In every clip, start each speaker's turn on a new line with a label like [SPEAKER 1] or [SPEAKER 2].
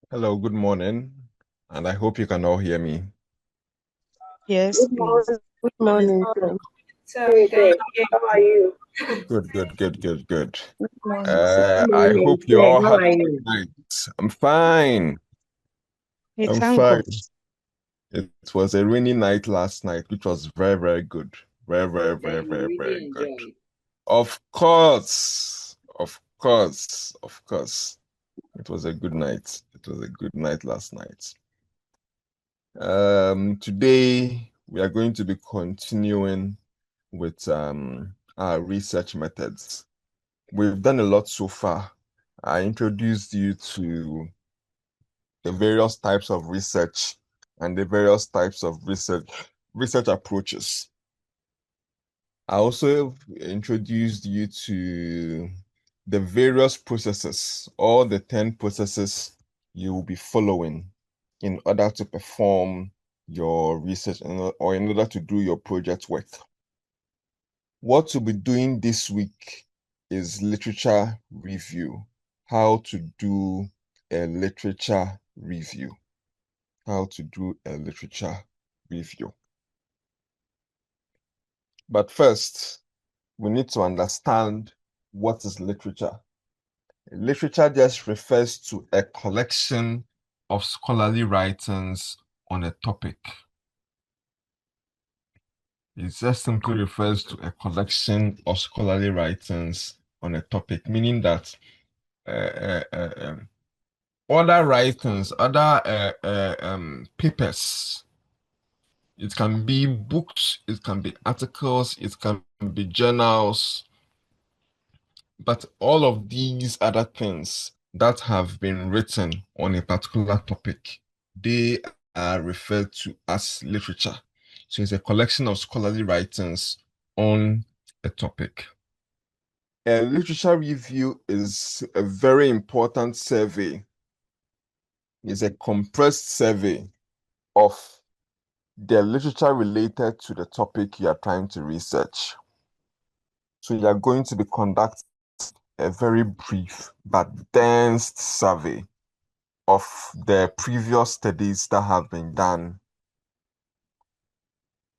[SPEAKER 1] Hello, good morning, and I hope you can all hear me.
[SPEAKER 2] Yes,
[SPEAKER 3] Good
[SPEAKER 2] please.
[SPEAKER 3] morning. Good morning, sir.
[SPEAKER 4] So we
[SPEAKER 3] Hey
[SPEAKER 4] can
[SPEAKER 3] there.
[SPEAKER 4] hear
[SPEAKER 3] How are you?
[SPEAKER 1] Good.
[SPEAKER 2] Good morning, sir.
[SPEAKER 3] Good
[SPEAKER 1] I
[SPEAKER 3] morning,
[SPEAKER 1] hope you
[SPEAKER 3] sir.
[SPEAKER 1] all
[SPEAKER 3] How
[SPEAKER 1] had a
[SPEAKER 3] are
[SPEAKER 1] good
[SPEAKER 3] you?
[SPEAKER 1] night. I'm fine.
[SPEAKER 2] We
[SPEAKER 1] I'm
[SPEAKER 2] thank God.
[SPEAKER 1] fine. It was a rainy night last night, which was very good.
[SPEAKER 4] that you really
[SPEAKER 1] Very good.
[SPEAKER 4] enjoy.
[SPEAKER 1] Of course. It was a good night. It was a good night last night. Today we are going to be continuing with our research methods. We've done a lot so far. I introduced you to the various types of research and the various types of research approaches. I also introduced you to the various processes, all the 10 processes you will be following in order to perform your research or in order to do your project work. What we'll be doing this week is literature review. How to do a literature review. How to do a literature review. But first, we need to understand what is literature. Literature just refers to a collection of scholarly writings on a topic. It just simply refers to a collection of scholarly writings on a topic, meaning that uh, uh, uh, um, other writings, other papers, it can be books, it can be articles, it can be journals, but all of these other things that have been written on a particular topic, they are referred to as literature. So it's a collection of scholarly writings on a topic. A literature review is a very important survey. It's a compressed survey of the literature related to the topic you are trying to research. So you are going to be conducting a very brief but dense survey of the previous studies that have been done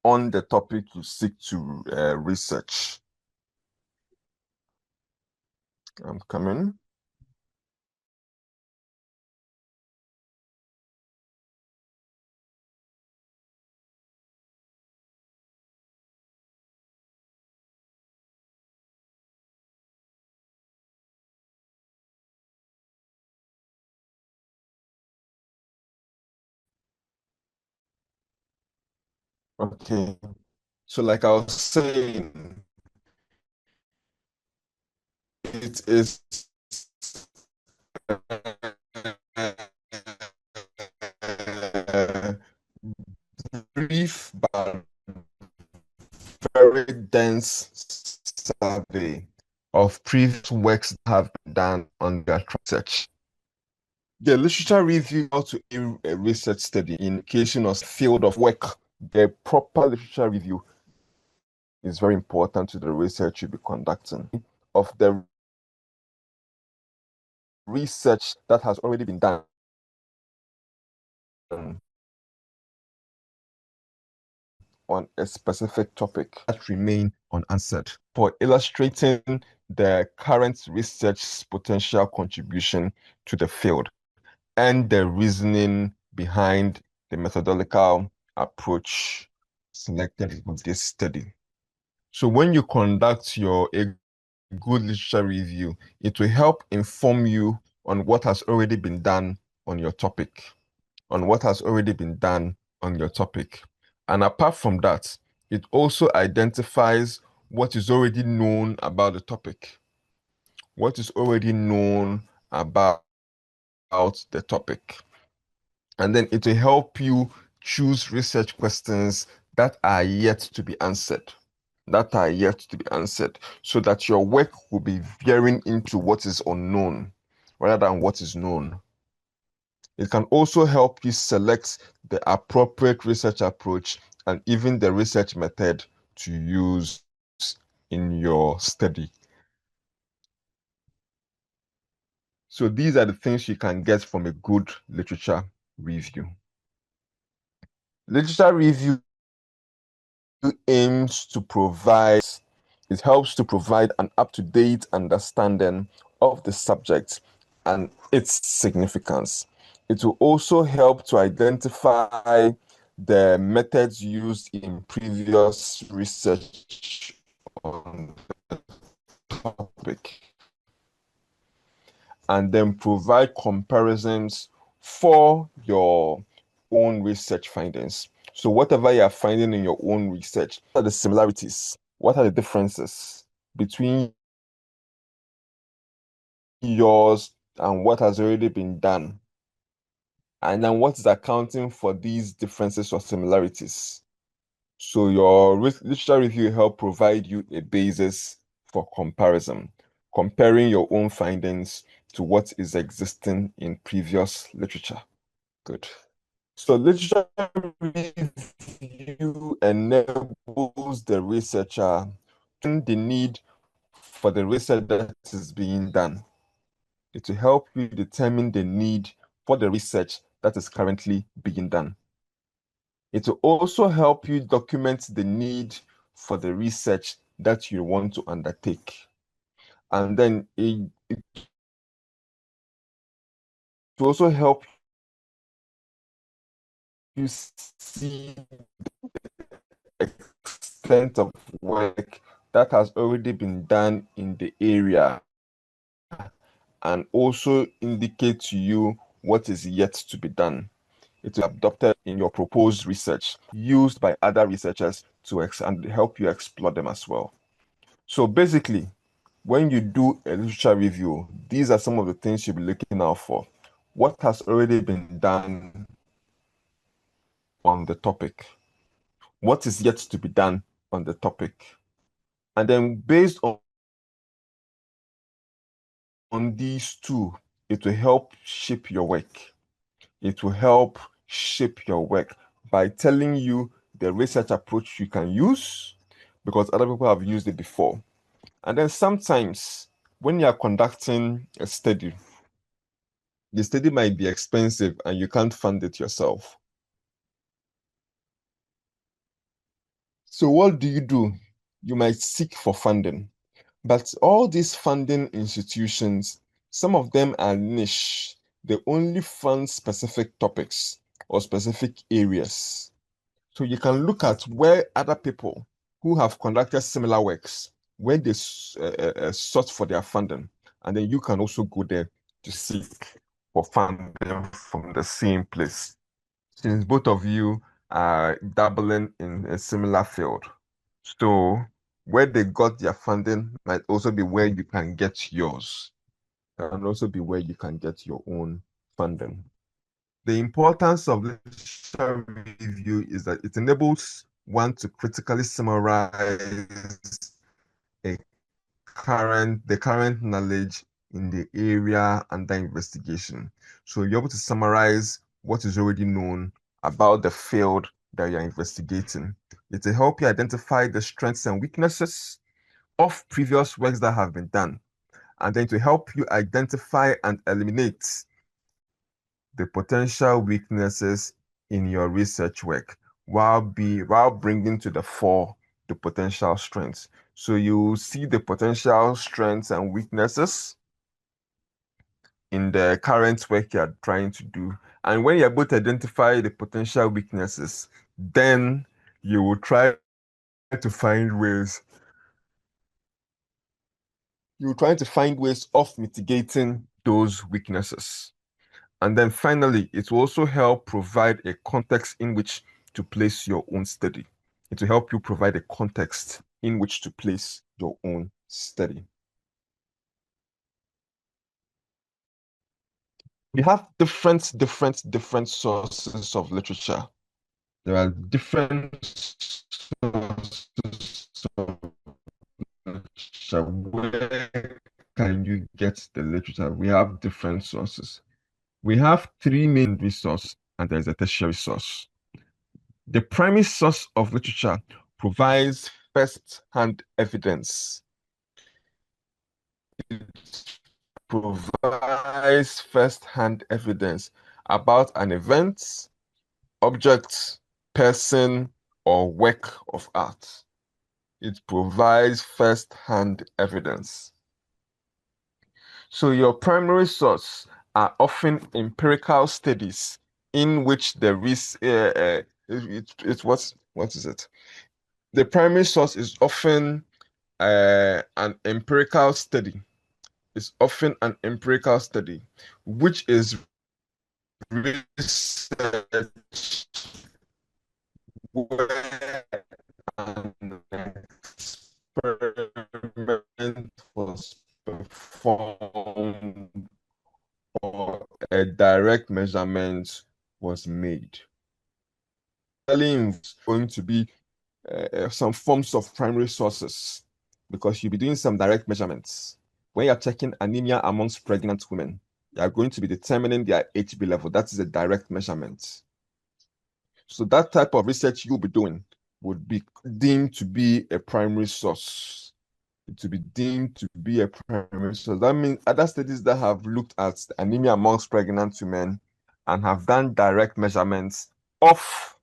[SPEAKER 1] on the topic you seek to research. I'm coming. Okay. So like I was saying, it is brief but very dense survey of previous works that have been done on their research. The literature review how to a research study in indication of field of work. The proper literature review is very important to the research you'll be conducting of the research that has already been done on a specific topic that remain unanswered for illustrating the current research's potential contribution to the field and the reasoning behind the methodological approach selected for this study. So when you conduct a good literature review, it will help inform you on what has already been done on your topic, on what has already been done on your topic. And apart from that, it also identifies what is already known about the topic, what is already known about the topic. And then it will help you choose research questions that are yet to be answered, so that your work will be veering into what is unknown rather than what is known. It can also help you select the appropriate research approach and even the research method to use in your study. So these are the things you can get from a good literature review. Literature review aims to provide, it helps to provide an up-to-date understanding of the subject and its significance. It will also help to identify the methods used in previous research on the topic, and then provide comparisons for your own research findings. So whatever you are finding in your own research, what are the similarities? What are the differences between yours and what has already been done? And then what is accounting for these differences or similarities? So your literature review help provide you a basis for comparison, comparing your own findings to what is existing in previous literature. Good. So literature review enables the researcher to the need for the research that is being done. It will help you determine the need for the research that is currently being done. It will also help you document the need for the research that you want to undertake. And then it will also help you see the extent of work that has already been done in the area, and also indicate to you what is yet to be done. It will be adopted in your proposed research, used by other researchers to and help you explore them as well. So basically, when you do a literature review, these are some of the things you'll be looking out for. What has already been done on the topic? What is yet to be done on the topic? And then based on these two, it will help shape your work. It will help shape your work by telling you the research approach you can use, because other people have used it before. And then sometimes when you are conducting a study, the study might be expensive and you can't fund it yourself. So what do? You might seek for funding. But all these funding institutions, some of them are niche. They only fund specific topics or specific areas. So you can look at where other people who have conducted similar works, where they sought for their funding, and then you can also go there to seek for funding from the same place, since both of you are dabbling in a similar field. So where they got their funding might also be where you can get yours, and also be where you can get your own funding. The importance of literature review is that it enables one to critically summarize the current knowledge in the area under investigation. So you're able to summarize what is already known about the field that you're investigating. It will help you identify the strengths and weaknesses of previous works that have been done, and then to help you identify and eliminate the potential weaknesses in your research work while bringing to the fore the potential strengths. So you see the potential strengths and weaknesses in the current work you're trying to do. And when you're able to identify the potential weaknesses, then you will try to find ways. You're trying to find ways of mitigating those weaknesses. And then finally, it will also help provide a context in which to place your own study. It will help you provide a context in which to place your own study. We have different sources of literature. There are different sources of literature. Where can you get the literature? We have different sources. We have three main resources, and there's a tertiary source. The primary source of literature provides first-hand evidence. It provides first-hand evidence about an event, object, person, or work of art. It provides first-hand evidence. So your primary source are often empirical studies in which there is what is it? The primary source is often an empirical study. It's often an empirical study, which is research where an experiment was performed or a direct measurement was made. It's going to be some forms of primary sources because you'll be doing some direct measurements. When you're checking anemia amongst pregnant women, you are going to be determining their HB level. That is a direct measurement. So that type of research you'll be doing would be deemed to be a primary source. To be deemed to be a primary source. That means other studies that have looked at anemia amongst pregnant women and have done direct measurements of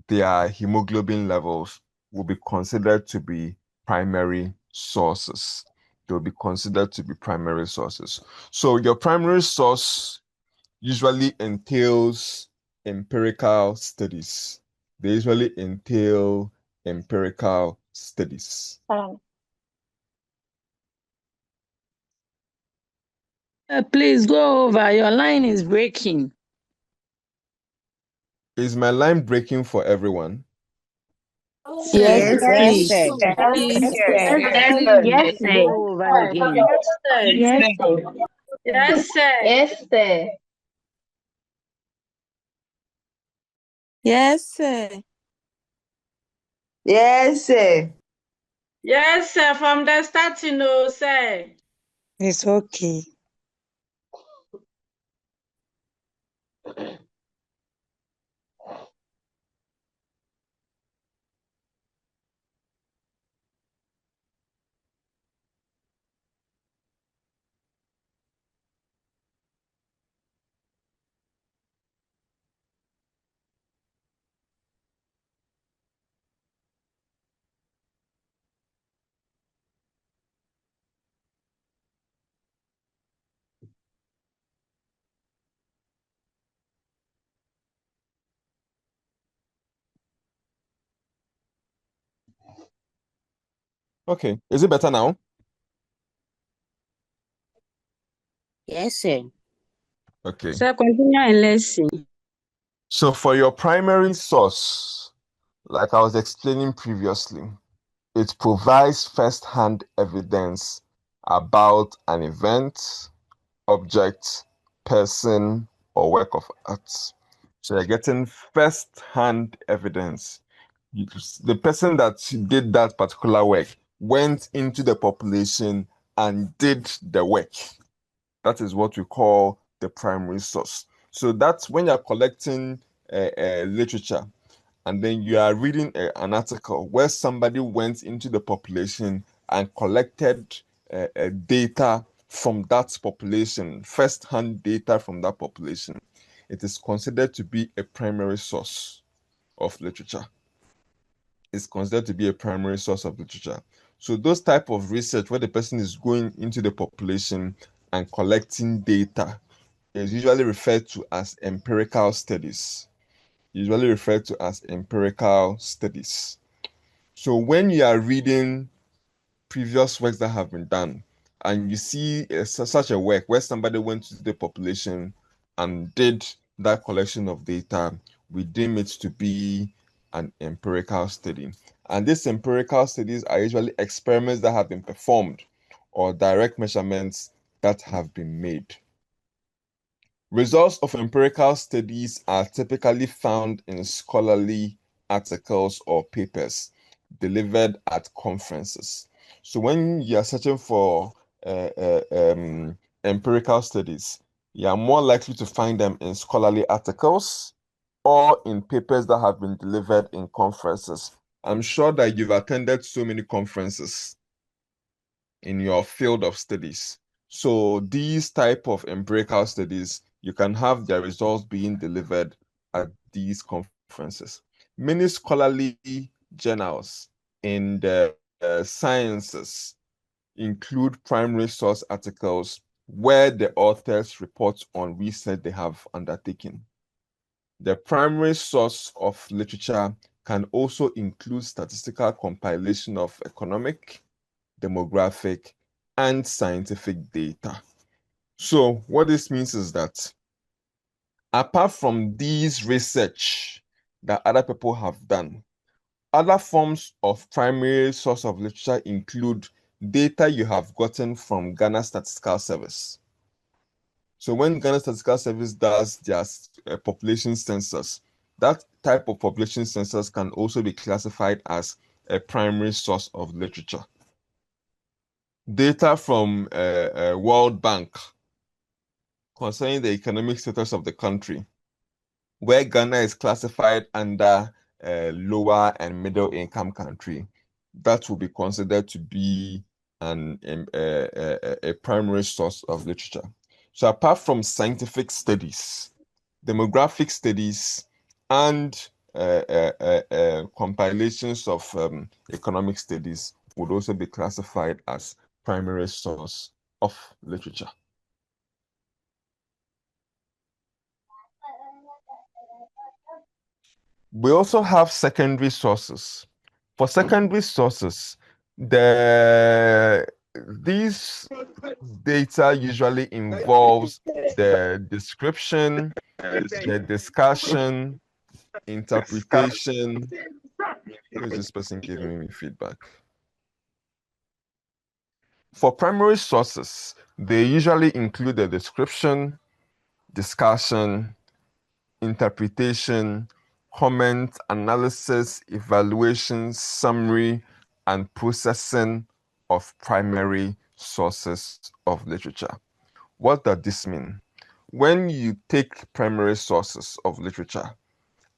[SPEAKER 1] their hemoglobin levels will be considered to be primary sources. They will be considered to be primary sources. So your primary source usually entails empirical studies. They usually entail empirical studies.
[SPEAKER 2] Please go over. Your line is breaking.
[SPEAKER 1] Is my line breaking for everyone?
[SPEAKER 3] Yes,
[SPEAKER 2] Yes,
[SPEAKER 3] please.
[SPEAKER 2] please.
[SPEAKER 3] Yes,
[SPEAKER 2] Please go over again.
[SPEAKER 3] Yes,
[SPEAKER 4] Yes, sir.
[SPEAKER 3] yes, sir.
[SPEAKER 5] Yes, sir.
[SPEAKER 3] Yes, sir.
[SPEAKER 4] Yes, sir. From the start, sir.
[SPEAKER 2] It's okay.
[SPEAKER 1] Okay. Is it better now?
[SPEAKER 5] Yes, sir.
[SPEAKER 1] Okay.
[SPEAKER 2] So continue and let's see.
[SPEAKER 1] So for your primary source, like I was explaining previously, it provides first-hand evidence about an event, object, person, or work of art. So you're getting first-hand evidence. The person that did that particular work went into the population and did the work. That is what we call the primary source. So that's when you're collecting literature and then you are reading an article where somebody went into the population and collected data from that population, first-hand data from that population. It is considered to be a primary source of literature. It's considered to be a primary source of literature. So those type of research where the person is going into the population and collecting data is usually referred to as empirical studies. Usually referred to as empirical studies. So when you are reading previous works that have been done and you see such a work where somebody went to the population and did that collection of data, we deem it to be an empirical study. And these empirical studies are usually experiments that have been performed or direct measurements that have been made. Results of empirical studies are typically found in scholarly articles or papers delivered at conferences. So when you are searching for empirical studies, you are more likely to find them in scholarly articles or in papers that have been delivered in conferences. I'm sure that you've attended so many conferences in your field of studies. So these type of empirical studies, you can have their results being delivered at these conferences. Many scholarly journals in the sciences include primary source articles where the authors report on research they have undertaken. The primary source of literature can also include statistical compilation of economic, demographic, and scientific data. So what this means is that apart from these research that other people have done, other forms of primary source of literature include data you have gotten from Ghana Statistical Service. So when Ghana Statistical Service does their population census, that type of population census can also be classified as a primary source of literature. Data from World Bank concerning the economic status of the country, where Ghana is classified under lower and middle income country, that will be considered to be a primary source of literature. So apart from scientific studies, demographic studies, and compilations of economic studies would also be classified as primary source of literature. We also have secondary sources. For secondary sources, these data usually involves the description, the discussion, interpretation. Who is this person giving me feedback? For primary sources, they usually include the description, discussion, interpretation, comment, analysis, evaluation, summary, and processing of primary sources of literature. What does this mean? When you take primary sources of literature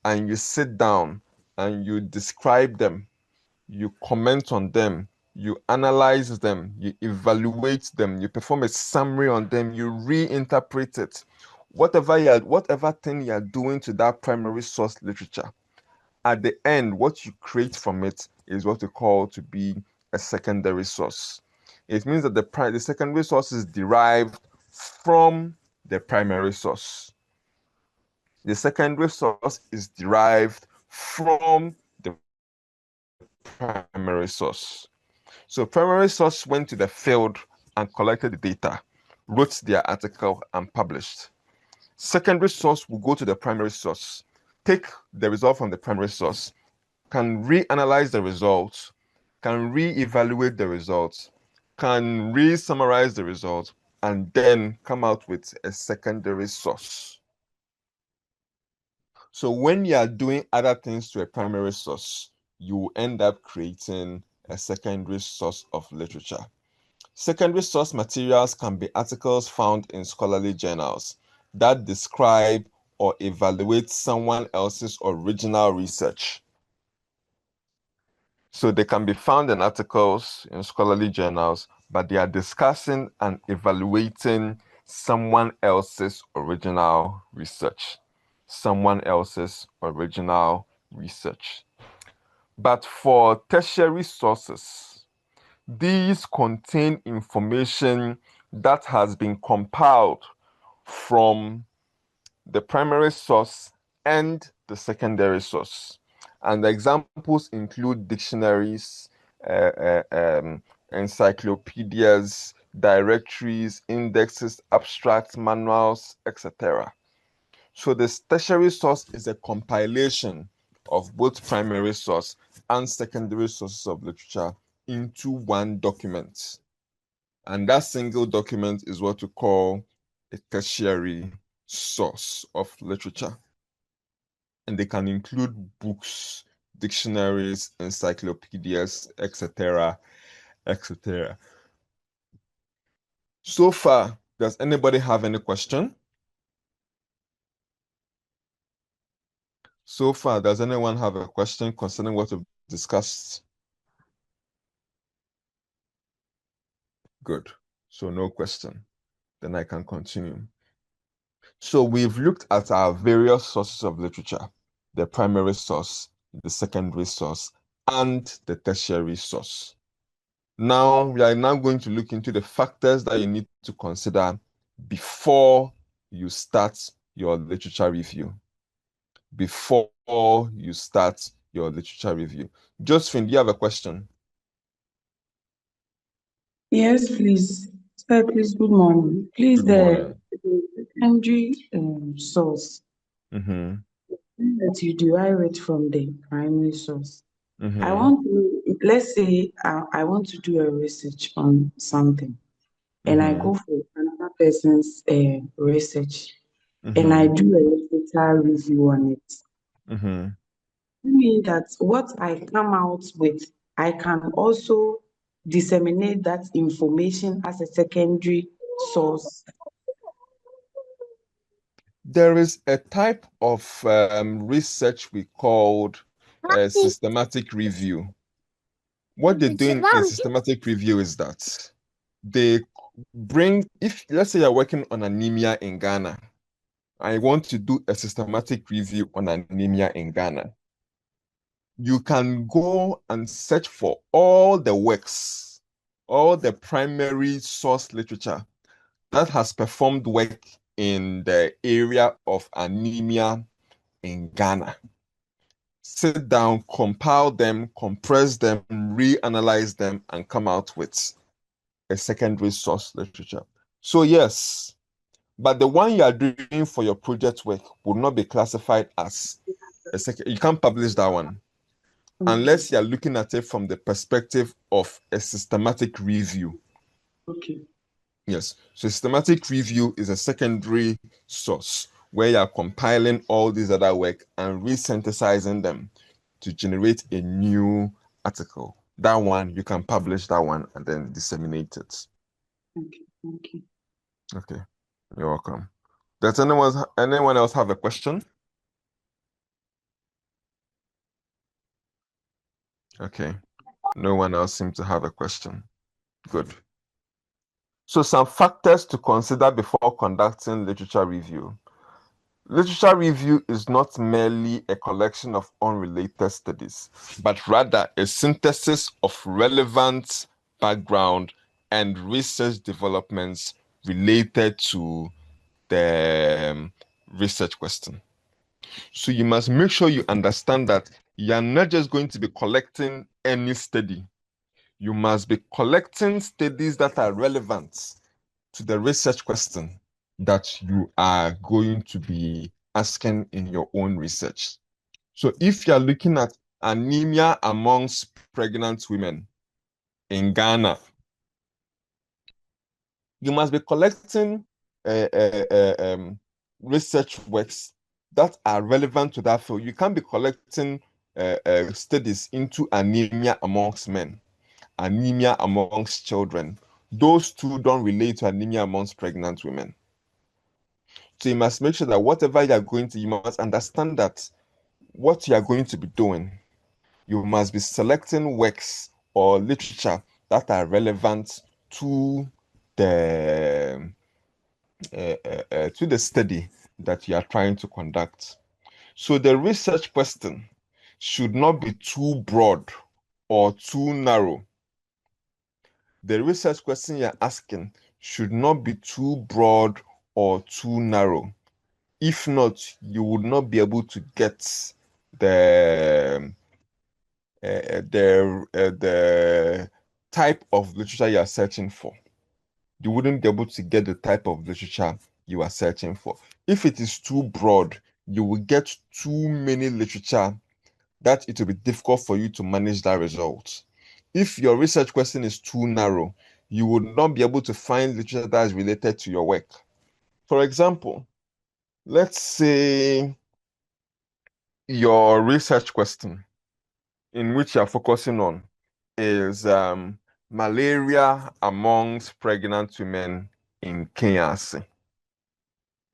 [SPEAKER 1] and you sit down and you describe them, you comment on them, you analyze them, you evaluate them, you perform a summary on them, you reinterpret it. Whatever thing you're doing to that primary source literature, at the end, what you create from it is what we call to be a secondary source. It means that the secondary source is derived from the primary source. The secondary source is derived from the primary source. So primary source went to the field and collected the data, wrote their article, and published. Secondary source will go to the primary source, take the result from the primary source, can reanalyze the results, can reevaluate the results, can re-summarize the results, and then come out with a secondary source. So when you are doing other things to a primary source, you end up creating a secondary source of literature. Secondary source materials can be articles found in scholarly journals that describe or evaluate someone else's original research. So they can be found in articles in scholarly journals, but they are discussing and evaluating someone else's original research. Someone else's original research. But for tertiary sources, these contain information that has been compiled from the primary source and the secondary source. And the examples include dictionaries, encyclopedias, directories, indexes, abstracts, manuals, etc. So the tertiary source is a compilation of both primary source and secondary sources of literature into one document. And that single document is what we call a tertiary source of literature. And they can include books, dictionaries, encyclopedias, etc., etc. So far, does anybody have any question? So far, does anyone have a question concerning what we've discussed? Good. So no question. then I can continue. So we've looked at our various sources of literature, the primary source, the secondary source, and the tertiary source. Now, we are now going to look into the factors that you need to consider before you start your literature review. Before you start your literature review. Josephine, do you have a question?
[SPEAKER 6] Yes, please. Sir, please, good morning. Please,
[SPEAKER 1] Good morning.
[SPEAKER 6] the secondary source
[SPEAKER 1] Mm-hmm.
[SPEAKER 6] that you derive it from the primary source. I
[SPEAKER 1] Mm-hmm.
[SPEAKER 6] want to, let's say I want to do a research on something, and I
[SPEAKER 1] Mm-hmm.
[SPEAKER 6] go for another person's research, and I
[SPEAKER 1] Mm-hmm.
[SPEAKER 6] do a literature review on it.
[SPEAKER 1] Mm-hmm.
[SPEAKER 6] I mean that what I come out with, I can also disseminate that information as a secondary source.
[SPEAKER 1] There is a type of research we called systematic review. What they're doing in systematic review is that they bring, if let's say you're working on anemia in Ghana, I want to do a systematic review on anemia in Ghana. You can go and search for all the works, all the primary source literature that has performed work in the area of anemia in Ghana. Sit down, compile them, compress them, reanalyze them, and come out with a secondary source literature. So yes, but the one you are doing for your project work will not be classified as a second. You can't publish that one unless you are looking at it from the perspective of a systematic review.
[SPEAKER 6] Okay.
[SPEAKER 1] Yes, so systematic review is a secondary source where you are compiling all these other work and resynthesizing them to generate a new article. That one, you can publish that one and then disseminate it.
[SPEAKER 6] Okay. Thank you.
[SPEAKER 1] Okay, you're welcome. Does anyone else have a question? Okay, no one else seems to have a question. Good. So some factors to consider before conducting literature review. Literature review is not merely a collection of unrelated studies, but rather a synthesis of relevant background and research developments related to the research question. So you must make sure you understand that you're not just going to be collecting any study. You must be collecting studies that are relevant to the research question that you are going to be asking in your own research. So if you're looking at anemia amongst pregnant women in Ghana, you must be collecting research works that are relevant to that field. You can't be collecting studies into anemia amongst men, anemia amongst children. Those two don't relate to anemia amongst pregnant women. So you must make sure that whatever you are going to, you must understand that what you are going to be doing, you must be selecting works or literature that are relevant to the study that you are trying to conduct. So the research question should not be too broad or too narrow. The research question you're asking should not be too broad or too narrow. If not, you would not be able to get the the type of literature you are searching for. You wouldn't be able to get the type of literature you are searching for. If it is too broad, you will get too many literature that it will be difficult for you to manage that result. If your research question is too narrow, you would not be able to find literature that is related to your work. For example, let's say your research question in which you're focusing on is malaria amongst pregnant women in Kenya.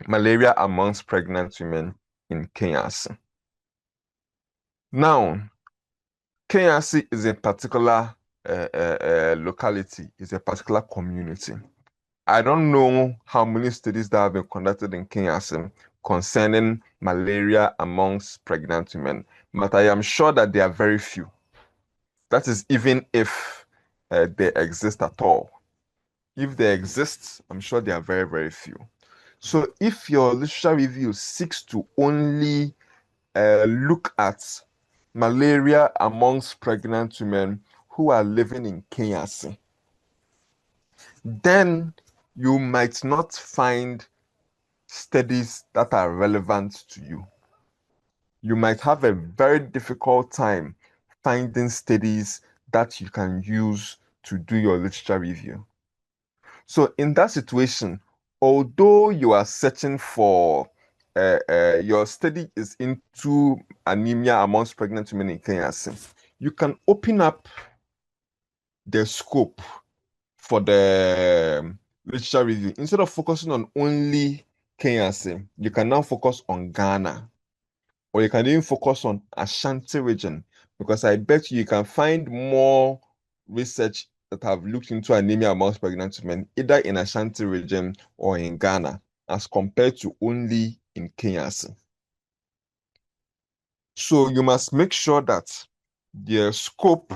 [SPEAKER 1] Malaria amongst pregnant women in Kenya. Now, Kenya is a particular locality, is a particular community. I don't know how many studies that have been conducted in Kenya concerning malaria amongst pregnant women, but I am sure that there are very few. That is, even if they exist at all. If they exist, I'm sure they are very, very few. So if your literature review seeks to only look at malaria amongst pregnant women who are living in Kenya, then you might not find studies that are relevant to you. You might have a very difficult time finding studies that you can use to do your literature review. So in that situation, although you are searching for your study is into anemia amongst pregnant women in Kenya, you can open up the scope for the literature review. Instead of focusing on only Kenya, you can now focus on Ghana, or you can even focus on Ashanti region, because I bet you can find more research that have looked into anemia amongst pregnant women, either in Ashanti region or in Ghana, as compared to only in Kenya. So you must make sure that the scope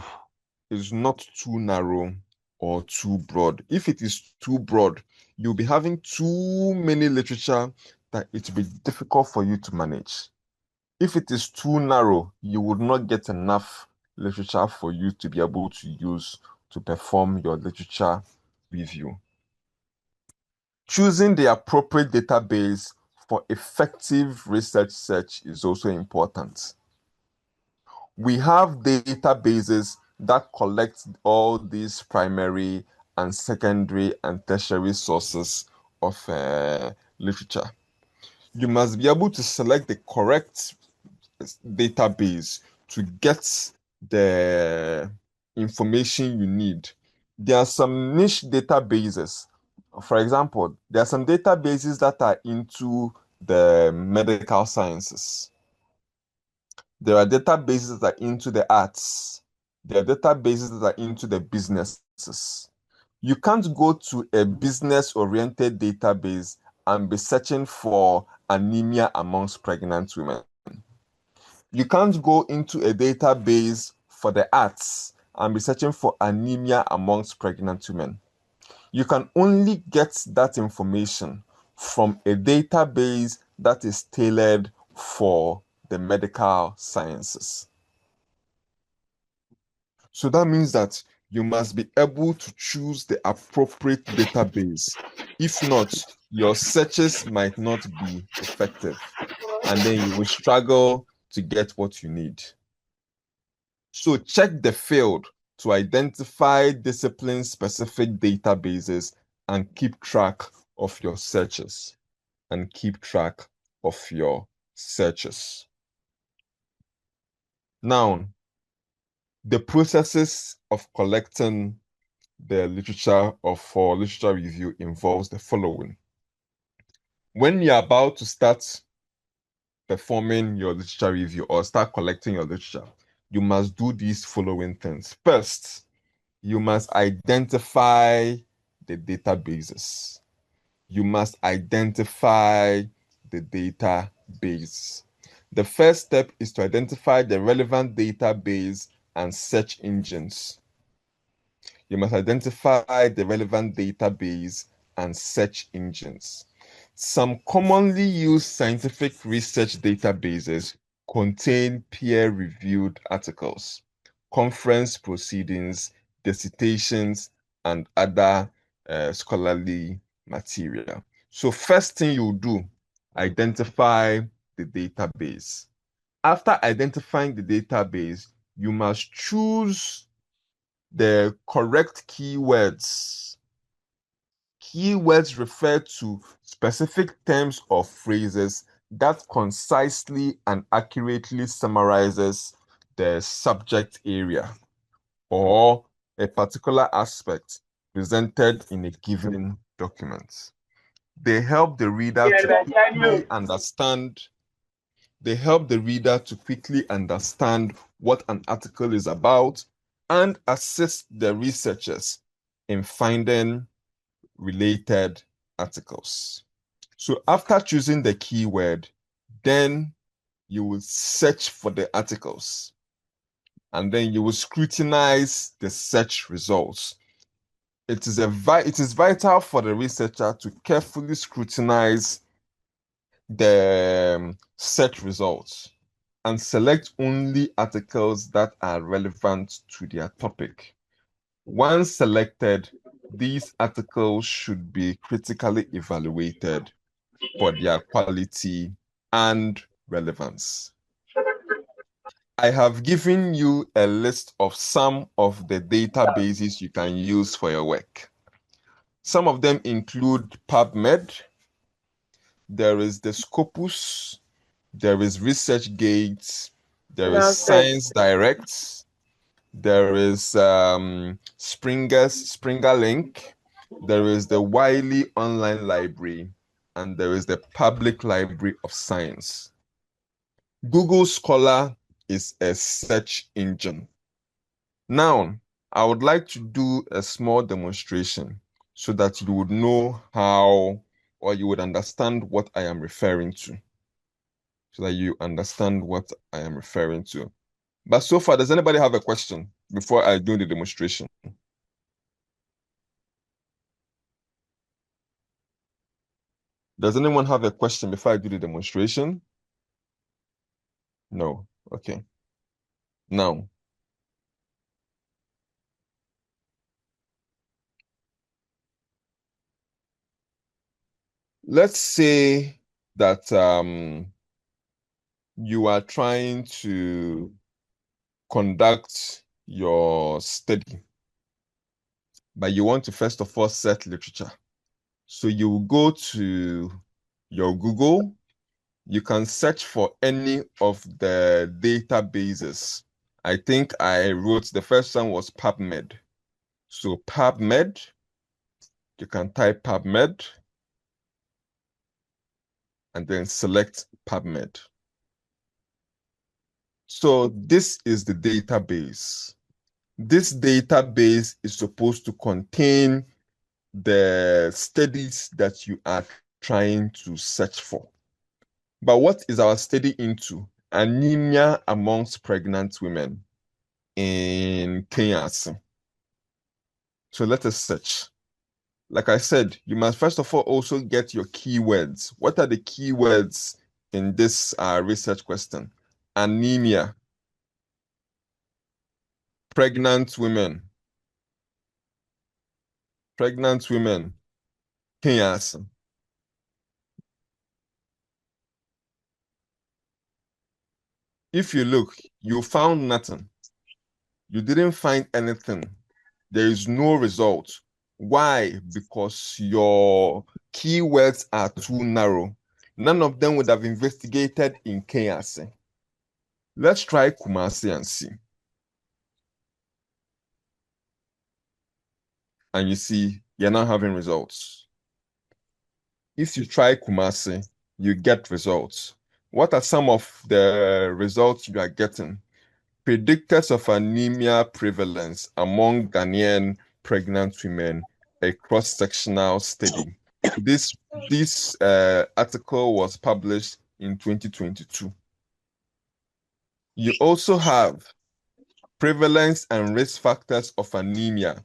[SPEAKER 1] is not too narrow or too broad. If it is too broad, you'll be having too many literature that it will be difficult for you to manage. If it is too narrow, you would not get enough literature for you to be able to use to perform your literature review. Choosing the appropriate database for effective research search is also important. We have databases that collect all these primary and secondary and tertiary sources of literature. You must be able to select the correct database to get the information you need. There are some niche databases. For example, there are some databases that are into the medical sciences. There are databases that are into the arts. There are databases that are into the businesses. You can't go to a business-oriented database and be searching for anemia amongst pregnant women. You can't go into a database for the arts and be searching for anemia amongst pregnant women. You can only get that information from a database that is tailored for the medical sciences. So that means that you must be able to choose the appropriate database. If not, your searches might not be effective, and then you will struggle to get what you need. So check the field to identify discipline-specific databases and keep track of your searches. Now, the processes of collecting the literature or for literature review involves the following. When you're about to start performing your literature review or start collecting your literature, you must do these following things. First, you must identify the databases. You must identify the database. The first step is to identify the relevant database and search engines. You must identify the relevant database and search engines. Some commonly used scientific research databases contain peer-reviewed articles, conference proceedings, dissertations, and other scholarly material. So first thing you do, identify the database. After identifying the database, you must choose the correct keywords. Keywords refer to specific terms or phrases that concisely and accurately summarizes the subject area or a particular aspect presented in a given document. They help the reader to quickly understand what an article is about and assist the researchers in finding related articles. So after choosing the keyword, then you will search for the articles, and then you will scrutinize the search results. It is vital for the researcher to carefully scrutinize the search results and select only articles that are relevant to their topic. Once selected, these articles should be critically evaluated for their quality and relevance. I have given you a list of some of the databases you can use for your work. Some of them include PubMed, there is the Scopus, there is ResearchGate, there is Science Direct, there is Springer Link, there is the Wiley Online Library, and there is the Public Library of Science. Google Scholar is a search engine. Now, I would like to do a small demonstration so that you would know how, or you would understand what I am referring to. So that you understand what I am referring to. But so far, does anybody have a question before I do the demonstration? Does anyone have a question before I do the demonstration? No. Okay. Now, let's say that you are trying to conduct your study, but you want to first of all set literature. So you will go to your Google. You can search for any of the databases. I think I wrote, the first one was PubMed. So PubMed, you can type PubMed and then select PubMed. So this is the database. This database is supposed to contain the studies that you are trying to search for. But what is our study into? Anemia amongst pregnant women in Kenya. So let us search. Like I said, you must first of all also get your keywords. What are the keywords in this research question? Anemia, pregnant women, Kenya. If you look, you found nothing. You didn't find anything. There is no result. Why? Because your keywords are too narrow. None of them would have investigated in Kenya. Let's try Kumasi and see. And you see, you're not having results. If you try Kumasi, you get results. What are some of the results you are getting? Predictors of anemia prevalence among Ghanaian pregnant women, a cross-sectional study. This article was published in 2022. You also have prevalence and risk factors of anemia,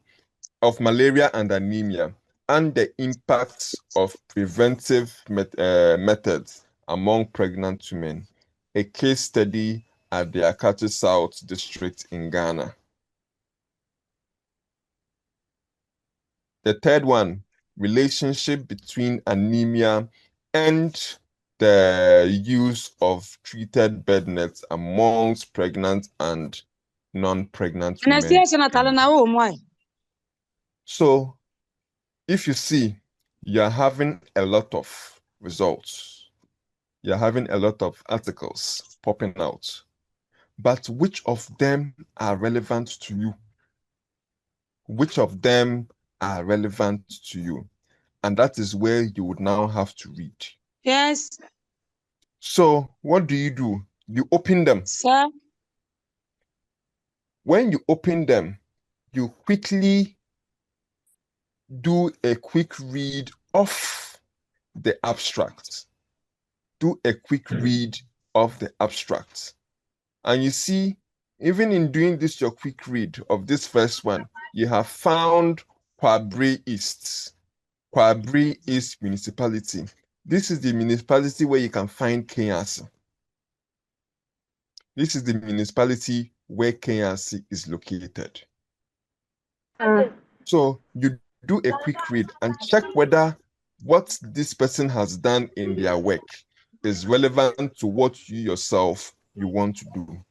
[SPEAKER 1] of malaria and anemia, and the impacts of preventive methods among pregnant women, a case study at the Akatu South District in Ghana. The third one, relationship between anemia and the use of treated bed nets amongst pregnant and non-pregnant women. So, if you see, you're having a lot of results. You're having a lot of articles popping out. But which of them are relevant to you? Which of them are relevant to you? And that is where you would now have to read.
[SPEAKER 2] Yes,
[SPEAKER 1] So what do? You open them.
[SPEAKER 2] sir.
[SPEAKER 1] When you open them, you quickly do a quick read of the abstract. Do a quick read of the abstract. And you see, even in doing this, your quick read of this first one, you have found Kwabre East. Kwabre East Municipality. This is the municipality where you can find Kenyasi. This is the municipality where Kenyasi is located. So you do a quick read and check whether what this person has done in their work is relevant to what you yourself you want to do.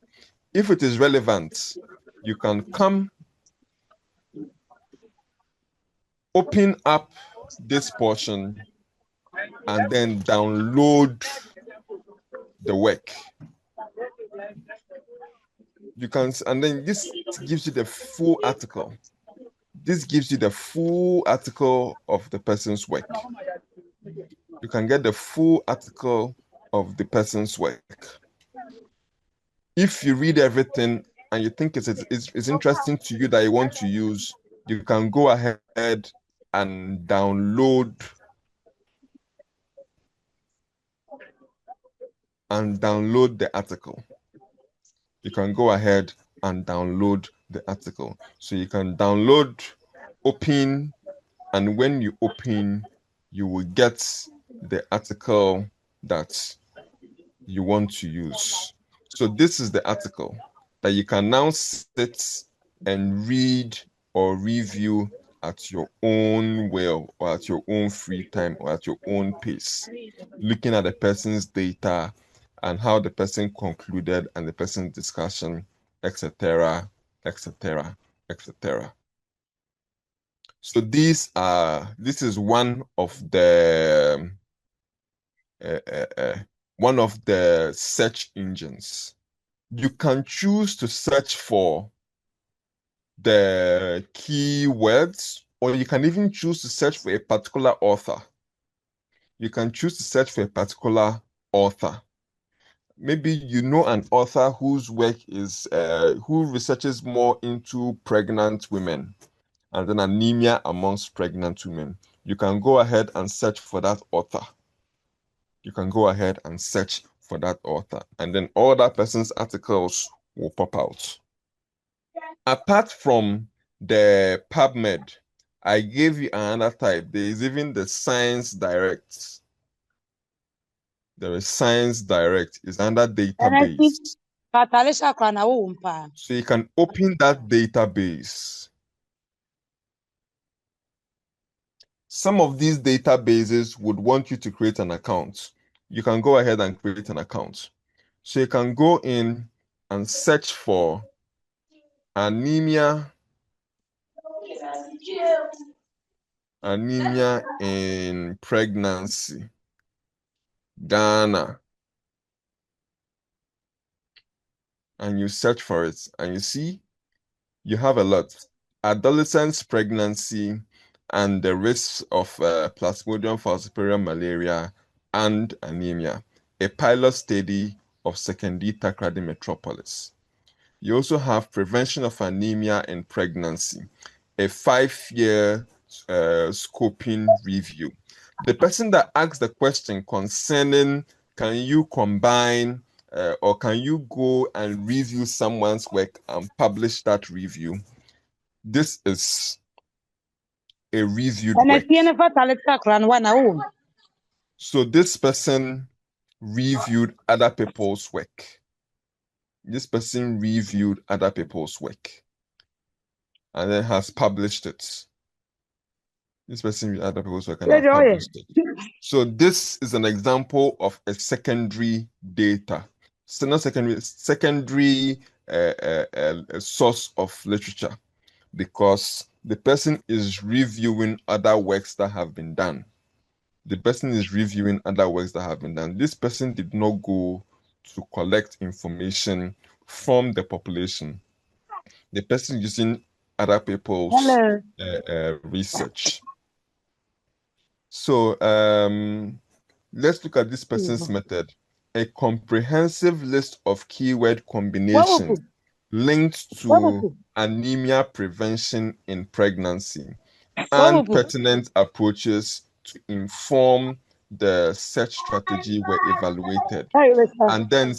[SPEAKER 1] If it is relevant, you can come, open up this portion, and then download the work. You can, and then this gives you the full article. This gives you the full article of the person's work. You can get the full article of the person's work. If you read everything and you think it's interesting to you that you want to use, you can go ahead and download the article. You can go ahead and download the article. So you can download, open, and when you open, you will get the article that you want to use. So this is the article that you can now sit and read or review at your own will, or at your own free time, or at your own pace, looking at the person's data and how the person concluded and the person's discussion, etc., etc., etc. So this is one of the search engines. You can choose to search for the keywords, or you can even choose to search for a particular author. You can choose to search for a particular author. Maybe you know an author whose work is, who researches more into pregnant women and then anemia amongst pregnant women. You can go ahead and search for that author. You can go ahead and search for that author, and then all that person's articles will pop out. Apart from the PubMed, I gave you another type. There is even the Science Direct. There is Science Direct. It's under database. So you can open that database. Some of these databases would want you to create an account. You can go ahead and create an account. So you can go in and search for anemia in pregnancy, Ghana. And you search for it, and you see, you have a lot. Adolescents, pregnancy, and the risks of Plasmodium falciparum malaria and anemia. A pilot study of Sekondi Takoradi Metropolis. You also have prevention of anemia in pregnancy, a 5-year scoping review. The person that asked the question concerning can you combine or can you go and review someone's work and publish that review? This is a reviewed work. So this person reviewed other people's work. This person reviewed other people's work and then has published it. This person reviewed other people's work and has published it. So this is an example of a secondary data. So not secondary source of literature, because the person is reviewing other works that have been done. The person is reviewing other works that have been done. This person did not go to collect information from the population. The person using other people's research. So let's look at this person's method. A comprehensive list of keyword combinations linked to anemia prevention in pregnancy. and pertinent approaches to inform the search strategy were evaluated. And then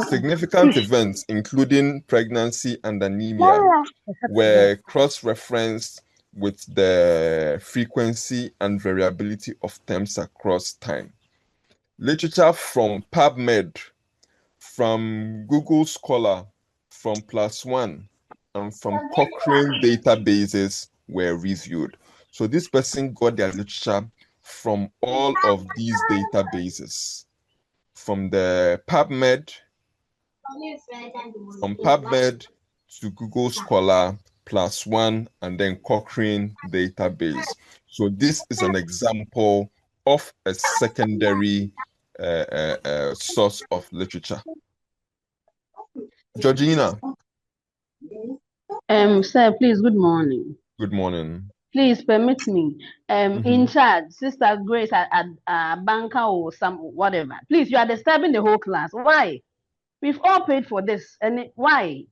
[SPEAKER 1] significant events, including pregnancy and anemia, were cross-referenced with the frequency and variability of terms across time. Literature from PubMed, from Google Scholar, from +One, and from Cochrane databases were reviewed. So this person got their literature from all of these databases, from the PubMed, from PubMed to Google Scholar, +One, and then Cochrane database. So this is an example of a secondary source of literature. Georgina.
[SPEAKER 7] Sir, please, good morning.
[SPEAKER 1] Good morning.
[SPEAKER 7] Please permit me. In charge, Sister Grace at banker or some whatever. Please, you are disturbing the whole class. Why? We've all paid for this, and why?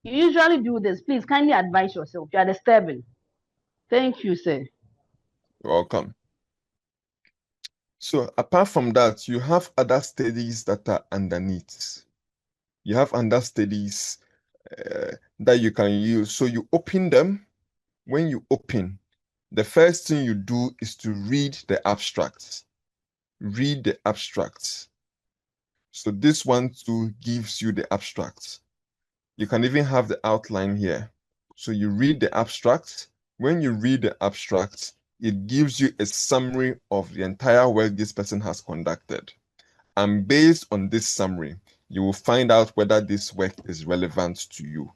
[SPEAKER 7] You usually do this. Please kindly advise yourself. You are disturbing. Thank you, sir.
[SPEAKER 1] You're welcome. So apart from that, you have other studies that are underneath. You have other studies that you can use. So you open them. When you open, the first thing you do is to read the abstracts. Read the abstracts. So this one too gives you the abstracts. You can even have the outline here. So you read the abstract. When you read the abstract, it gives you a summary of the entire work this person has conducted. And based on this summary, you will find out whether this work is relevant to you.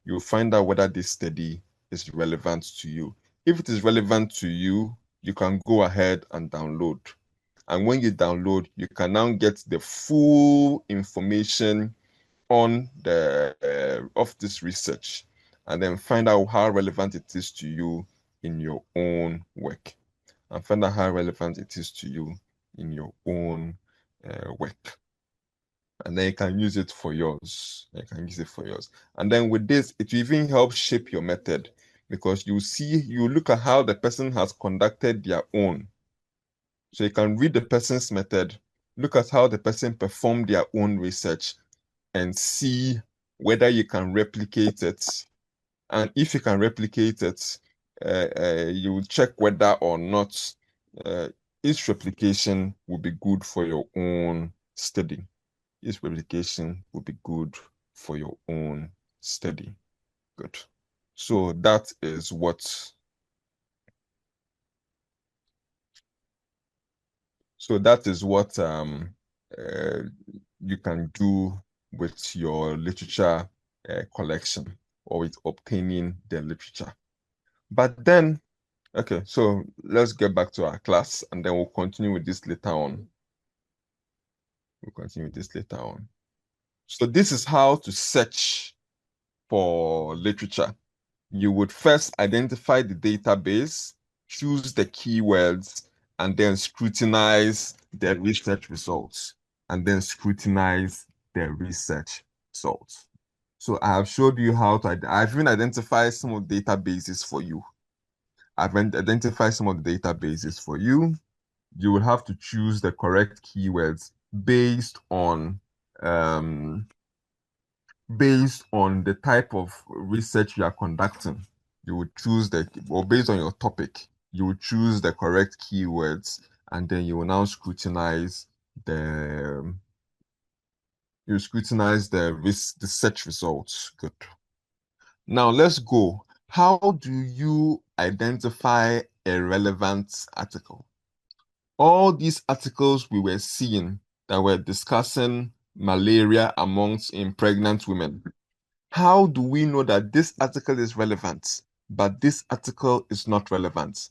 [SPEAKER 1] You will find out whether this study is relevant to you. If it is relevant to you, you can go ahead and download. And when you download, you can now get the full information on the of this research, and then find out how relevant it is to you in your own work. And find out how relevant it is to you in your own work. And then you can use it for yours. You can use it for yours. And then with this, it will even help shape your method, because you look at how the person has conducted their own. So you can read the person's method, look at how the person performed their own research, and see whether you can replicate it. And if you can replicate it, you will check whether or not each replication will be good for your own study. Each replication will be good for your own study. Good. So that is what you can do with your literature collection, or with obtaining the literature. But then, okay, so let's get back to our class, and then we'll continue with this later on. So this is how to search for literature. You would first identify the database, choose the keywords, and then scrutinize the research results. So I have showed you how to, I've even identified some of the databases for you. You will have to choose the correct keywords based on the type of research you are conducting. You would choose based on your topic, you would choose the correct keywords, and then you will now scrutinize the search results. Good. Now let's go. How do you identify a relevant article? All these articles we were seeing that were discussing malaria amongst pregnant women. How do we know that this article is relevant, but this article is not relevant?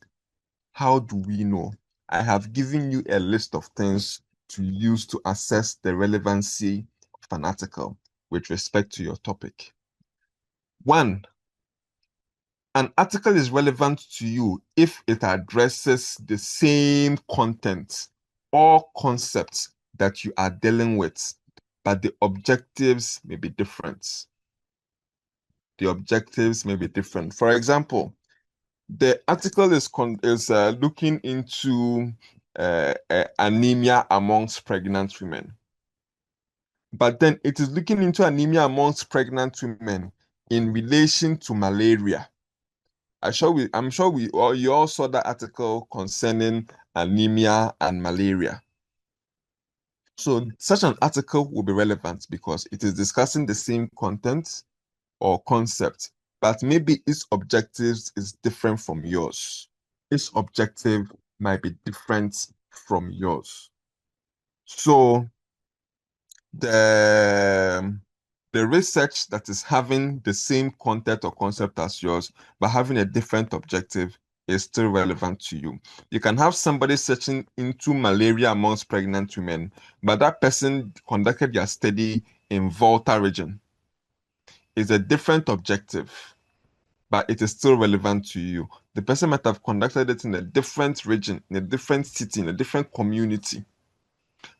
[SPEAKER 1] How do we know? I have given you a list of things to use to assess the relevancy of an article with respect to your topic. 1, an article is relevant to you if it addresses the same content or concepts that you are dealing with, but the objectives may be different. For example, The article is looking into anemia amongst pregnant women. But then it is looking into anemia amongst pregnant women in relation to malaria. I'm sure you all saw that article concerning anemia and malaria. So such an article will be relevant because it is discussing the same content or concept, but maybe its objectives is different from yours. Its objective might be different from yours. So the research that is having the same content or concept as yours, but having a different objective is still relevant to you. You can have somebody searching into malaria amongst pregnant women, but that person conducted their study in Volta region. It's a different objective, but it is still relevant to you. The person might have conducted it in a different region, in a different city, in a different community,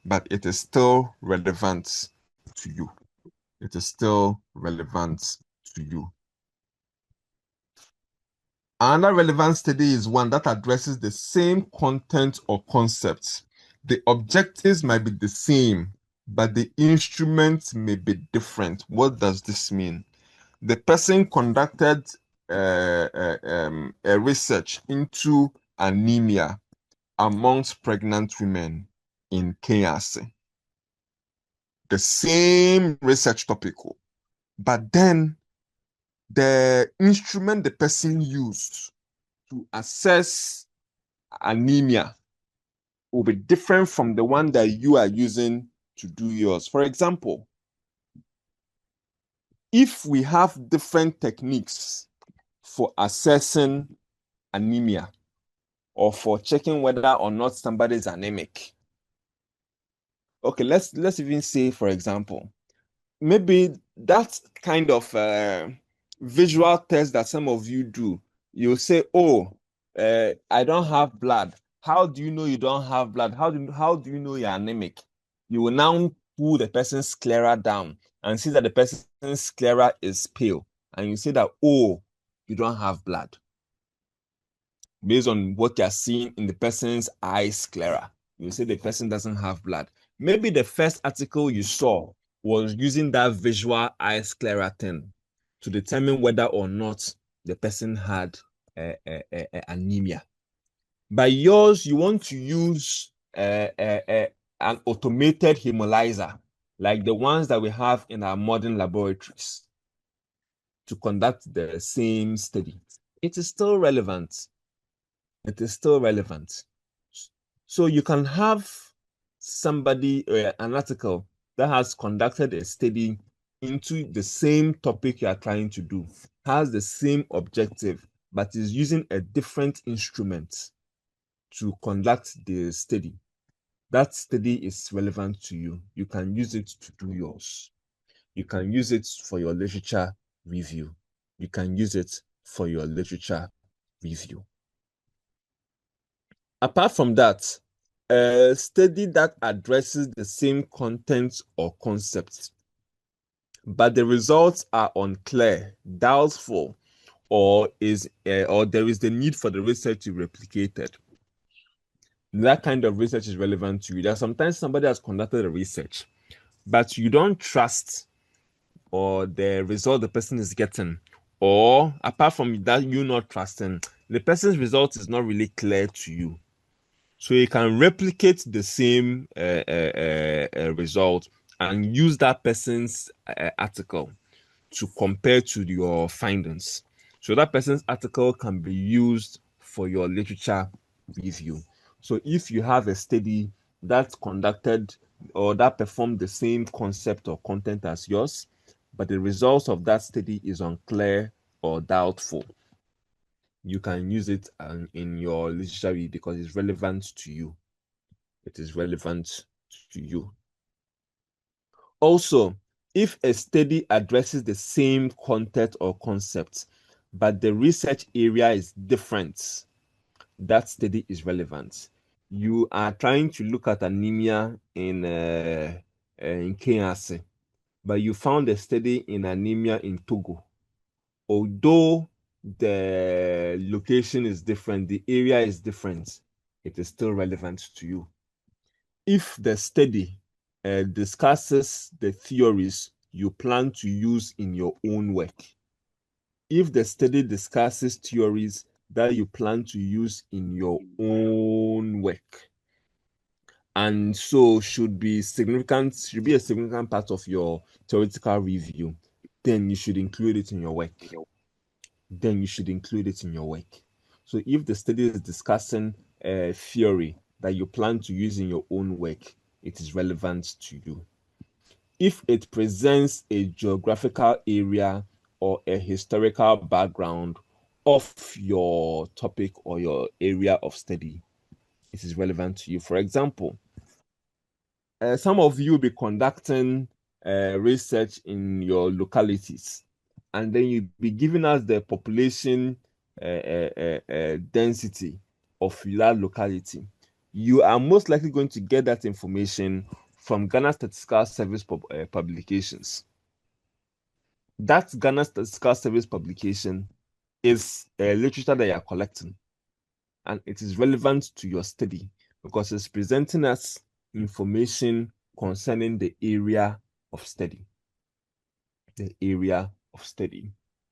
[SPEAKER 1] but it is still relevant to you. It is still relevant to you. Another relevant study is one that addresses the same content or concepts. The objectives might be the same, but the instruments may be different. What does this mean? The person conducted a research into anemia amongst pregnant women in Kenya. The same research topic, but then the instrument the person used to assess anemia will be different from the one that you are using to do yours. For example, if we have different techniques for assessing anemia or for checking whether or not somebody is anemic. Okay, let's even say, for example, maybe that kind of visual test that some of you do, you say, oh, I don't have blood. How do you know you don't have blood? How do you know you're anemic? You will now pull the person's sclera down and see that the person's sclera is pale. And you say that, oh, you don't have blood. Based on what you're seeing in the person's eye sclera, you say the person doesn't have blood. Maybe the first article you saw was using that visual eye sclera thing to determine whether or not the person had anemia. By yours, you want to use an automated hemolyzer, like the ones that we have in our modern laboratories, to conduct the same study. It is still relevant. It is still relevant. So you can have somebody, an article that has conducted a study into the same topic you are trying to do, has the same objective, but is using a different instrument to conduct the study. That study is relevant to you. You can use it to do yours. You can use it for your literature review. You can use it for your literature review. Apart from that, a study that addresses the same content or concepts, but the results are unclear, doubtful, or there is the need for the research to be replicated. That kind of research is relevant to you. That sometimes somebody has conducted a research, but you don't trust or the result the person is getting, or apart from that, you not trusting, the person's result is not really clear to you. So you can replicate the same result and use that person's article to compare to your findings. So that person's article can be used for your literature review. So if you have a study that's conducted or that performed the same concept or content as yours, but the results of that study is unclear or doubtful, you can use it in your literature review because it's relevant to you. It is relevant to you. Also, if a study addresses the same content or concept, but the research area is different, that study is relevant. You are trying to look at anemia in Kenya, but you found a study in anemia in Togo. Although the location is different, the area is different, it is still relevant to you. If the study discusses the theories you plan to use in your own work, if the study discusses theories that you plan to use in your own work, and so should be a significant part of your theoretical review, then you should include it in your work. So if the study is discussing a theory that you plan to use in your own work, it is relevant to you. If it presents a geographical area or a historical background of your topic or your area of study, it is relevant to you. For example, some of you will be conducting research in your localities, and then you'll be giving us the population density of that locality. You are most likely going to get that information from Ghana Statistical Service publications. That Ghana Statistical Service publication is literature that you are collecting, and it is relevant to your study because it's presenting us information concerning the area of study.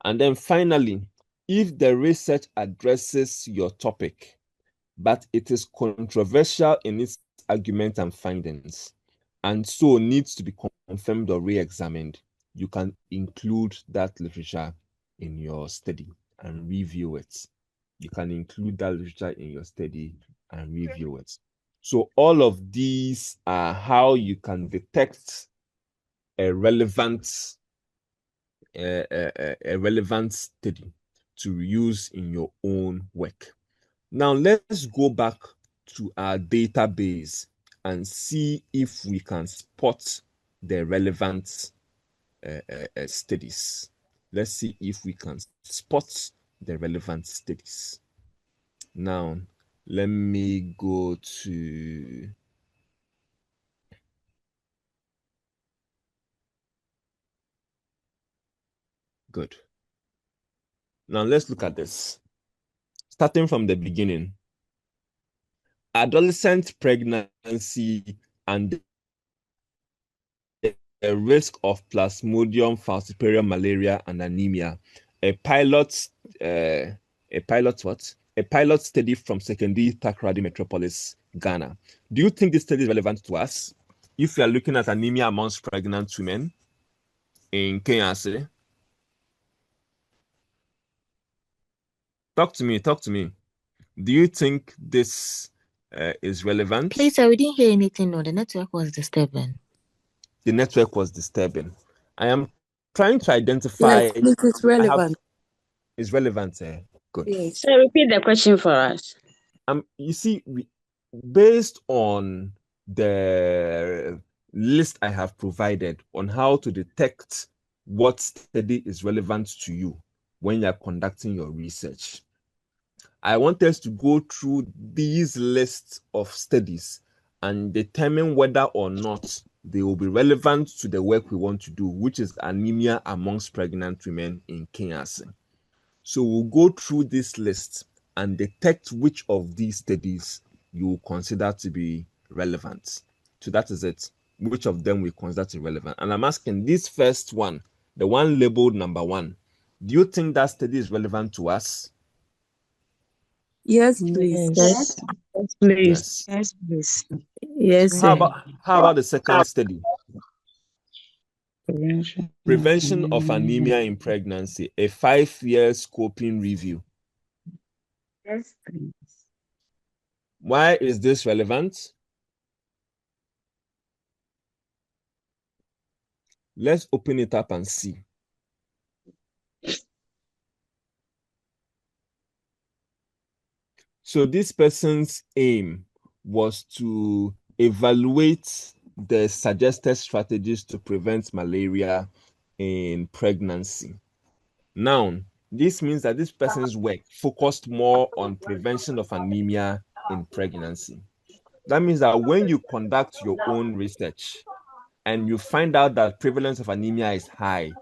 [SPEAKER 1] And then finally, if the research addresses your topic, but it is controversial in its argument and findings, and so needs to be confirmed or re-examined, you can include that literature in your study and review it. So all of these are how you can detect a relevant study to use in your own work. Now let's go back to our database and see if we can spot the relevant studies. Let's see if we can spot the relevant studies. Now, let me go to good. Now let's look at this. Starting from the beginning. Adolescent pregnancy and the risk of Plasmodium falciparum malaria and anemia. A pilot study from Secondary Takoradi Metropolis, Ghana. Do you think this study is relevant to us? If you are looking at anemia amongst pregnant women in Kenya, talk to me. Do you think this is relevant?
[SPEAKER 5] Please, sir, we didn't hear anything. No, the network was disturbing.
[SPEAKER 1] I am trying to identify.
[SPEAKER 8] Yes, it's relevant.
[SPEAKER 1] It's relevant. Good.
[SPEAKER 8] Yes.
[SPEAKER 2] So repeat the question for us.
[SPEAKER 1] You see, based on the list I have provided on how to detect what study is relevant to you when you are conducting your research, I want us to go through these lists of studies and determine whether or not they will be relevant to the work we want to do, which is anemia amongst pregnant women in Kenya. So we'll go through this list and detect which of these studies you will consider to be relevant. So that is it. Which of them we consider to be relevant? And I'm asking this first one, the one labeled number 1. Do you think that study is relevant to us?
[SPEAKER 8] Yes, please.
[SPEAKER 2] Yes, please.
[SPEAKER 8] Yes, please. Yes,
[SPEAKER 1] How
[SPEAKER 8] sir.
[SPEAKER 1] about the second study? Prevention of
[SPEAKER 2] Mm.
[SPEAKER 1] anemia in pregnancy, a 5-year scoping review.
[SPEAKER 6] Yes, please.
[SPEAKER 1] Why is this relevant? Let's open it up and see. So this person's aim was to evaluate the suggested strategies to prevent malaria in pregnancy. Now, this means that this person's work focused more on prevention of anemia in pregnancy. That means that when you conduct your own research and you find out that prevalence of anemia is high,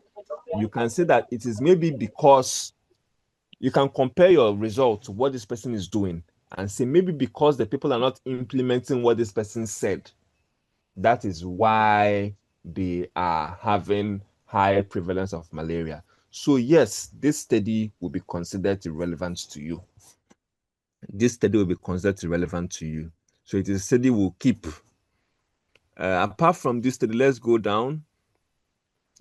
[SPEAKER 1] you can say that it is maybe because you can compare your result to what this person is doing and say maybe because the people are not implementing what this person said, that is why they are having high prevalence of malaria. So yes, this study will be considered irrelevant to you. This study will be considered irrelevant to you. So it is a study we'll keep. Apart from this study, let's go down.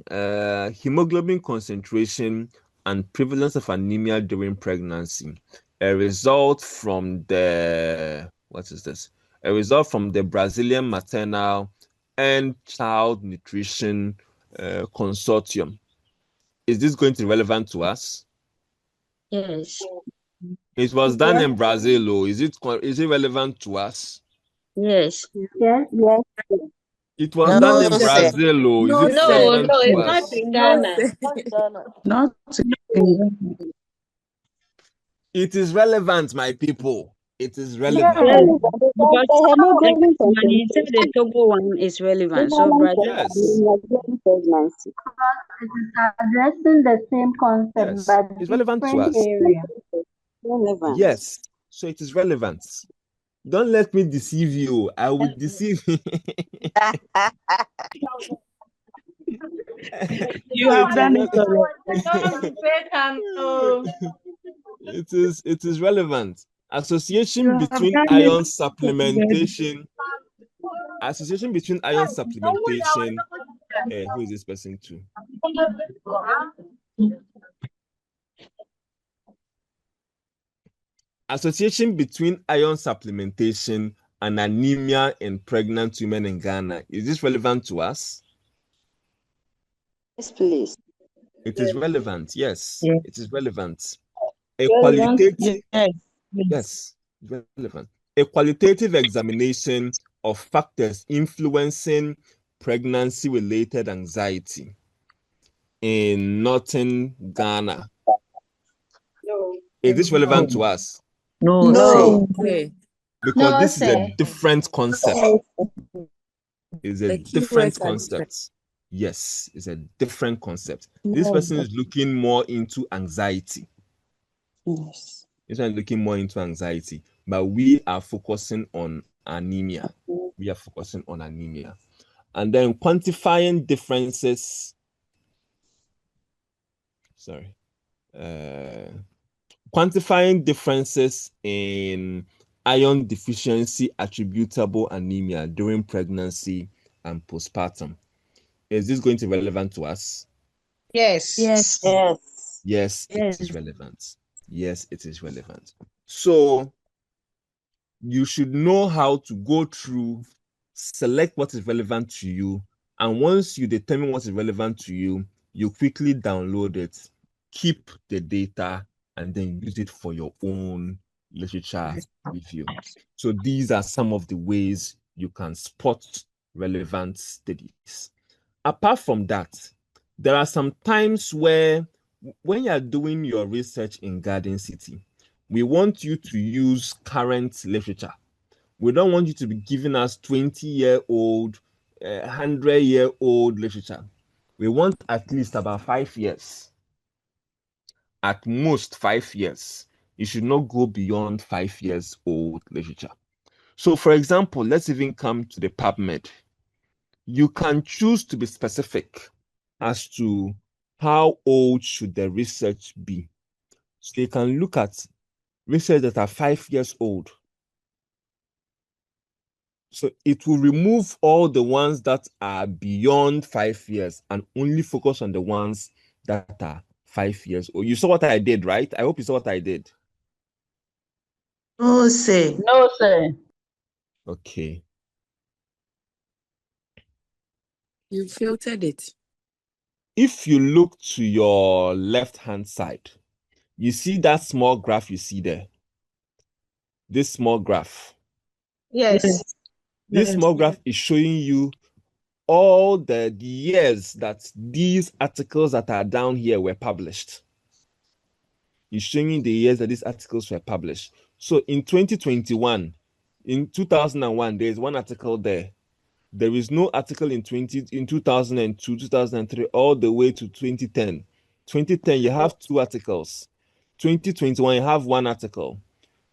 [SPEAKER 1] Hemoglobin concentration and prevalence of anemia during pregnancy. A result from the, what is this? A result from the Brazilian Maternal and Child Nutrition Consortium. Is this going to be relevant to us?
[SPEAKER 9] Yes.
[SPEAKER 1] It was done in Brazil, or is it relevant to us?
[SPEAKER 9] Yes.
[SPEAKER 3] Yes. Yes.
[SPEAKER 1] It was done in
[SPEAKER 8] sir.
[SPEAKER 1] Brazil, or is
[SPEAKER 8] No,
[SPEAKER 1] it
[SPEAKER 8] sir.
[SPEAKER 1] relevant
[SPEAKER 4] No,
[SPEAKER 1] to
[SPEAKER 4] it's
[SPEAKER 1] us?
[SPEAKER 4] not in
[SPEAKER 8] No,
[SPEAKER 4] Ghana.
[SPEAKER 8] sir.
[SPEAKER 6] Not in
[SPEAKER 1] It is relevant, my people. It is
[SPEAKER 3] Yes.
[SPEAKER 1] relevant.
[SPEAKER 9] Because
[SPEAKER 3] The hemoglobin
[SPEAKER 9] when he said the
[SPEAKER 3] concentration
[SPEAKER 9] Togo one is relevant, so
[SPEAKER 3] prevalence
[SPEAKER 9] Brazil.
[SPEAKER 3] of
[SPEAKER 1] Yes.
[SPEAKER 3] anemia during pregnancy. It is addressing the same concept
[SPEAKER 1] Yes.
[SPEAKER 3] but
[SPEAKER 1] It's relevant to
[SPEAKER 3] different
[SPEAKER 1] us.
[SPEAKER 3] area. Relevant.
[SPEAKER 1] Yes. So it is relevant. Don't let me deceive you. I will deceive you.
[SPEAKER 2] You
[SPEAKER 1] So
[SPEAKER 2] have done it already.
[SPEAKER 4] Don't be fake and no.
[SPEAKER 1] it is relevant.
[SPEAKER 2] You
[SPEAKER 1] Association
[SPEAKER 2] have
[SPEAKER 1] between
[SPEAKER 2] done it
[SPEAKER 1] iron
[SPEAKER 2] already.
[SPEAKER 1] supplementation. Association between iron supplementation. Who is this person to? Association between iron supplementation and anemia in pregnant women in Ghana. Is this relevant to us?
[SPEAKER 3] Yes, please.
[SPEAKER 1] It is relevant. Yes,
[SPEAKER 2] Yeah.
[SPEAKER 1] it is relevant. A
[SPEAKER 3] Relevant.
[SPEAKER 1] qualitative,
[SPEAKER 2] Yes. Yes.
[SPEAKER 1] yes, relevant. A qualitative examination of factors influencing pregnancy-related anxiety in northern Ghana.
[SPEAKER 3] No.
[SPEAKER 1] Is this relevant to us?
[SPEAKER 2] No, sir.
[SPEAKER 3] No.
[SPEAKER 8] Okay.
[SPEAKER 1] Because
[SPEAKER 4] No,
[SPEAKER 1] this is a
[SPEAKER 4] sir.
[SPEAKER 1] different concept. It's a
[SPEAKER 8] The
[SPEAKER 1] different
[SPEAKER 8] keywords are different.
[SPEAKER 1] concept. Yes, it's a different concept. This
[SPEAKER 3] No.
[SPEAKER 1] person is looking more into anxiety.
[SPEAKER 3] Yes.
[SPEAKER 1] This one is looking more into anxiety, but we are focusing on anemia. We are focusing on anemia. And then quantifying differences. Sorry. Quantifying differences in iron deficiency attributable anemia during pregnancy and postpartum. Is this going to be relevant to us?
[SPEAKER 2] Yes.
[SPEAKER 3] Yes.
[SPEAKER 1] Yes, it
[SPEAKER 2] Yes.
[SPEAKER 1] is relevant. Yes, it is relevant. So you should know how to go through, select what is relevant to you, and once you determine what is relevant to you, you quickly download it, keep the data, and then use it for your own literature review. So these are some of the ways you can spot relevant studies. Apart from that, there are some times where when you are doing your research in Garden City, we want you to use current literature. We don't want you to be giving us 20-year-old, 100-year-old literature. We want at least about 5 years. At most 5 years. You should not go beyond 5 years old literature. So, for example, let's even come to the PubMed. You can choose to be specific as to how old should the research be. So you can look at research that are 5 years old. So it will remove all the ones that are beyond 5 years and only focus on the ones that are 5 years old. You saw what I did, right? I hope you saw what I did.
[SPEAKER 2] No, sir.
[SPEAKER 7] No, sir.
[SPEAKER 1] Okay.
[SPEAKER 8] You filtered it.
[SPEAKER 1] If you look to your left-hand side, you see that small graph you see there. This small graph.
[SPEAKER 2] Yes.
[SPEAKER 1] This
[SPEAKER 2] Yes.
[SPEAKER 1] small graph is showing you all the years that these articles that are down here were published. It's showing you the years that these articles were published. So in 2021, in 2001, there is one article there. There is no article in 2002, 2003, all the way to 2010. 2010, you have 2 articles. 2021, you have 1 article.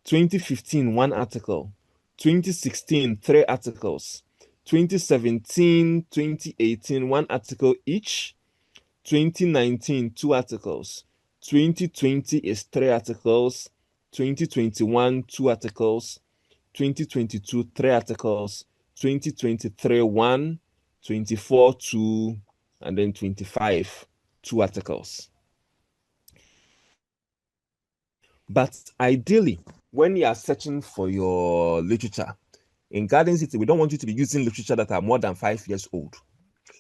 [SPEAKER 1] 2015, 1 article. 2016, 3 articles. 2017, 2018, 1 article each. 2019, 2 articles. 2020 is 3 articles. 2021, 2 articles. 2022, 3 articles. 2023, 1. 24, 2. And then 25, 2 articles. But ideally, when you are searching for your literature, in Garden City, we don't want you to be using literature that are more than 5 years old.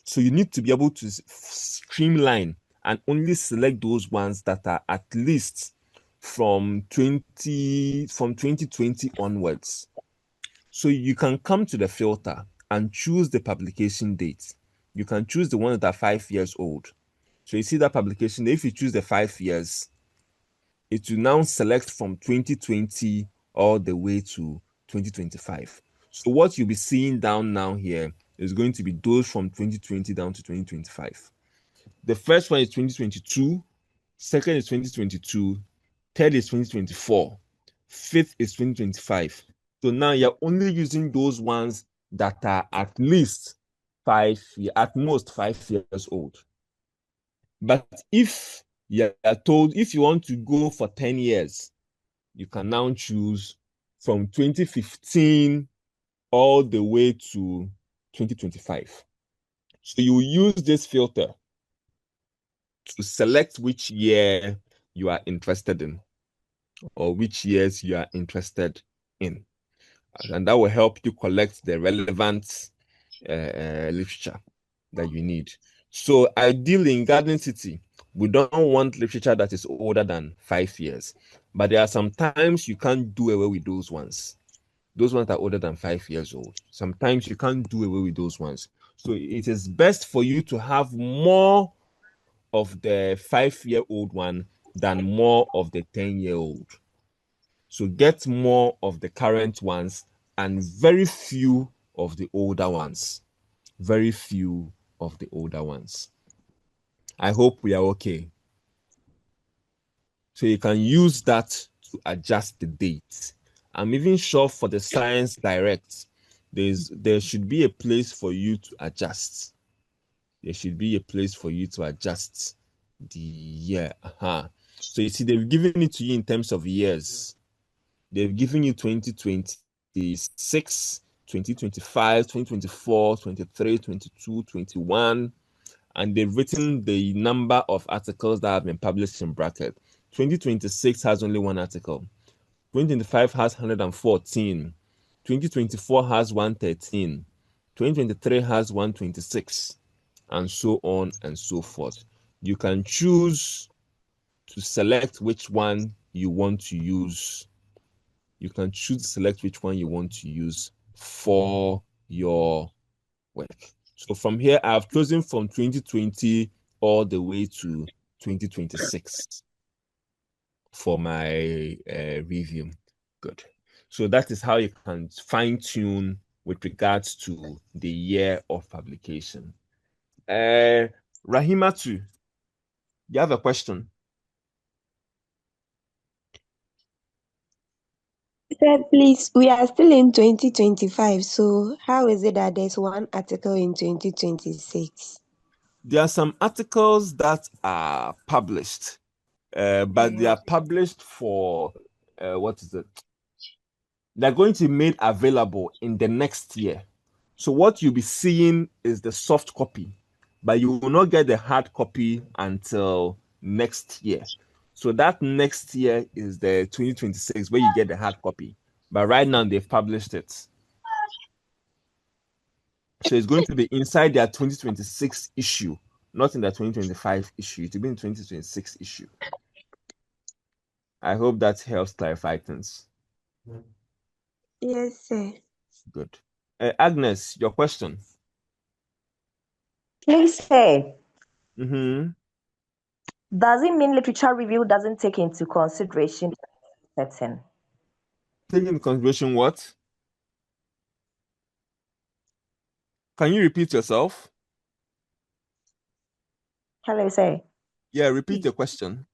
[SPEAKER 1] So you need to be able to streamline and only select those ones that are at least from 2020 onwards. So you can come to the filter and choose the publication date. You can choose the ones that are 5 years old. So you see that publication, if you choose the 5 years, it will now select from 2020 all the way to 2025. So what you'll be seeing down now here is going to be those from 2020 down to 2025. The first one is 2022, second is 2022, third is 2024, fifth is 2025. So now you're only using those ones that are at least at most 5 years old. But if you're told if you want to go for 10 years, you can now choose from 2015 all the way to 2025. So you use this filter to select which year you are interested in or which years you are interested in. And that will help you collect the relevant literature that you need. So ideally in Garden City, we don't want literature that is older than 5 years. But there are some times you can't do away with those ones. Those ones are older than 5 years old. Sometimes you can't do away with those ones. So it is best for you to have more of the 5-year-old one than more of the 10-year-old. So get more of the current ones and very few of the older ones. Very few of the older ones. I hope we are okay. So you can use that to adjust the dates. I'm even sure for the Science Direct, there should be a place for you to adjust. There should be a place for you to adjust the year. So you see, they've given it to you in terms of years. They've given you 2026, 2025, 2024, 23, 22, 21, and they've written the number of articles that have been published in bracket. 2026 has only 1 article. 2025 has 114. 2024 has 113. 2023 has 126, and so on and so forth. You can choose to select which one you want to use. You can choose to select which one you want to use for your work. So from here, I've chosen from 2020 all the way to 2026 for my review. Good. So that is how you can fine tune with regards to the year of publication. Rahimatu, you have a question?
[SPEAKER 10] Sir, please, we are still in 2025, so how is it that there's 1 article in 2026?
[SPEAKER 1] There are some articles that are published, but they are published for, what is it? They're going to be made available in the next year. So what you'll be seeing is the soft copy, but you will not get the hard copy until next year. So that next year is the 2026 where you get the hard copy. But right now they've published it. So it's going to be inside their 2026 issue, not in the 2025 issue. It will be in 2026 issue. I hope that helps clarify things.
[SPEAKER 10] Yes, sir.
[SPEAKER 1] Good. Agnes, your question.
[SPEAKER 11] Please say,
[SPEAKER 1] Mm-hmm.
[SPEAKER 11] does it mean literature review doesn't take into consideration setting?
[SPEAKER 1] Take into consideration what? Can you repeat yourself?
[SPEAKER 11] Hello, sir.
[SPEAKER 1] Yeah, repeat your question.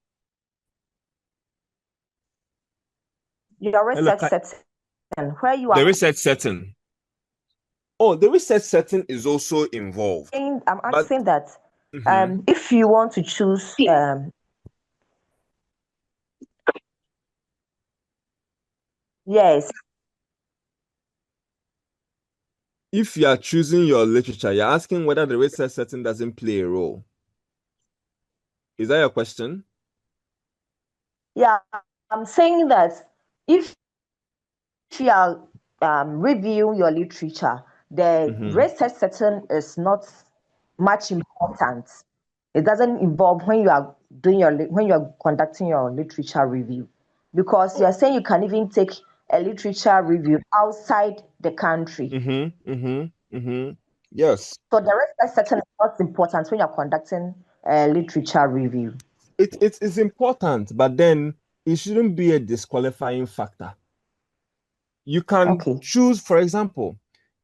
[SPEAKER 11] Your
[SPEAKER 1] Hello,
[SPEAKER 11] research setting, where you
[SPEAKER 1] the
[SPEAKER 11] are
[SPEAKER 1] research setting. Oh, the research setting is also involved.
[SPEAKER 11] saying, I'm
[SPEAKER 1] But
[SPEAKER 11] asking that
[SPEAKER 1] mhm.
[SPEAKER 11] if you want to choose yes,
[SPEAKER 1] If you are choosing your literature, you're asking whether the research setting doesn't play a role. Is that your question?
[SPEAKER 11] yeah, I'm saying that if you are reviewing your literature, the research setting is not much important. It doesn't involve when you are doing when you are conducting your literature review, because you are saying you can even take a literature review outside the country.
[SPEAKER 1] Yes.
[SPEAKER 11] So the research setting is not important when you are conducting a literature review.
[SPEAKER 1] It's important, but then it shouldn't be a disqualifying factor. You can choose, for example,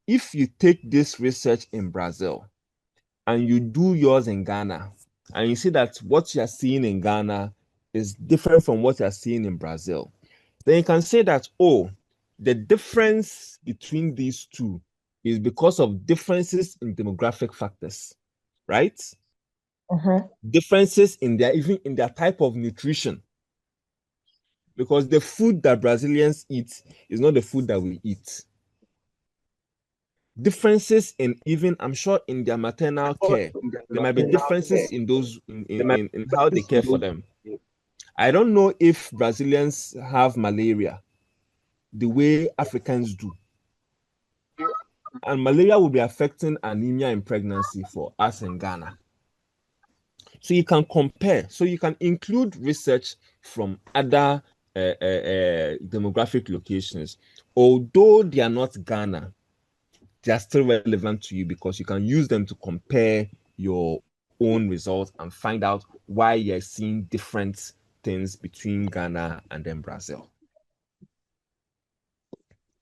[SPEAKER 1] if you take this research in Brazil and you do yours in Ghana, and you see that what you're seeing in Ghana is different from what you're seeing in Brazil, then you can say that, oh, the difference between these two is because of differences in demographic factors, right? Differences in even in their type of nutrition. Because the food that Brazilians eat is not the food that we eat. Differences in even, I'm sure, in their maternal care, there might be differences in those in how they care for them. I don't know if Brazilians have malaria the way Africans do. And malaria will be affecting anemia in pregnancy for us in Ghana. So you can compare. So you can include research from other demographic locations. Although they are not Ghana, they are still relevant to you because you can use them to compare your own results and find out why you're seeing different things between Ghana and then Brazil.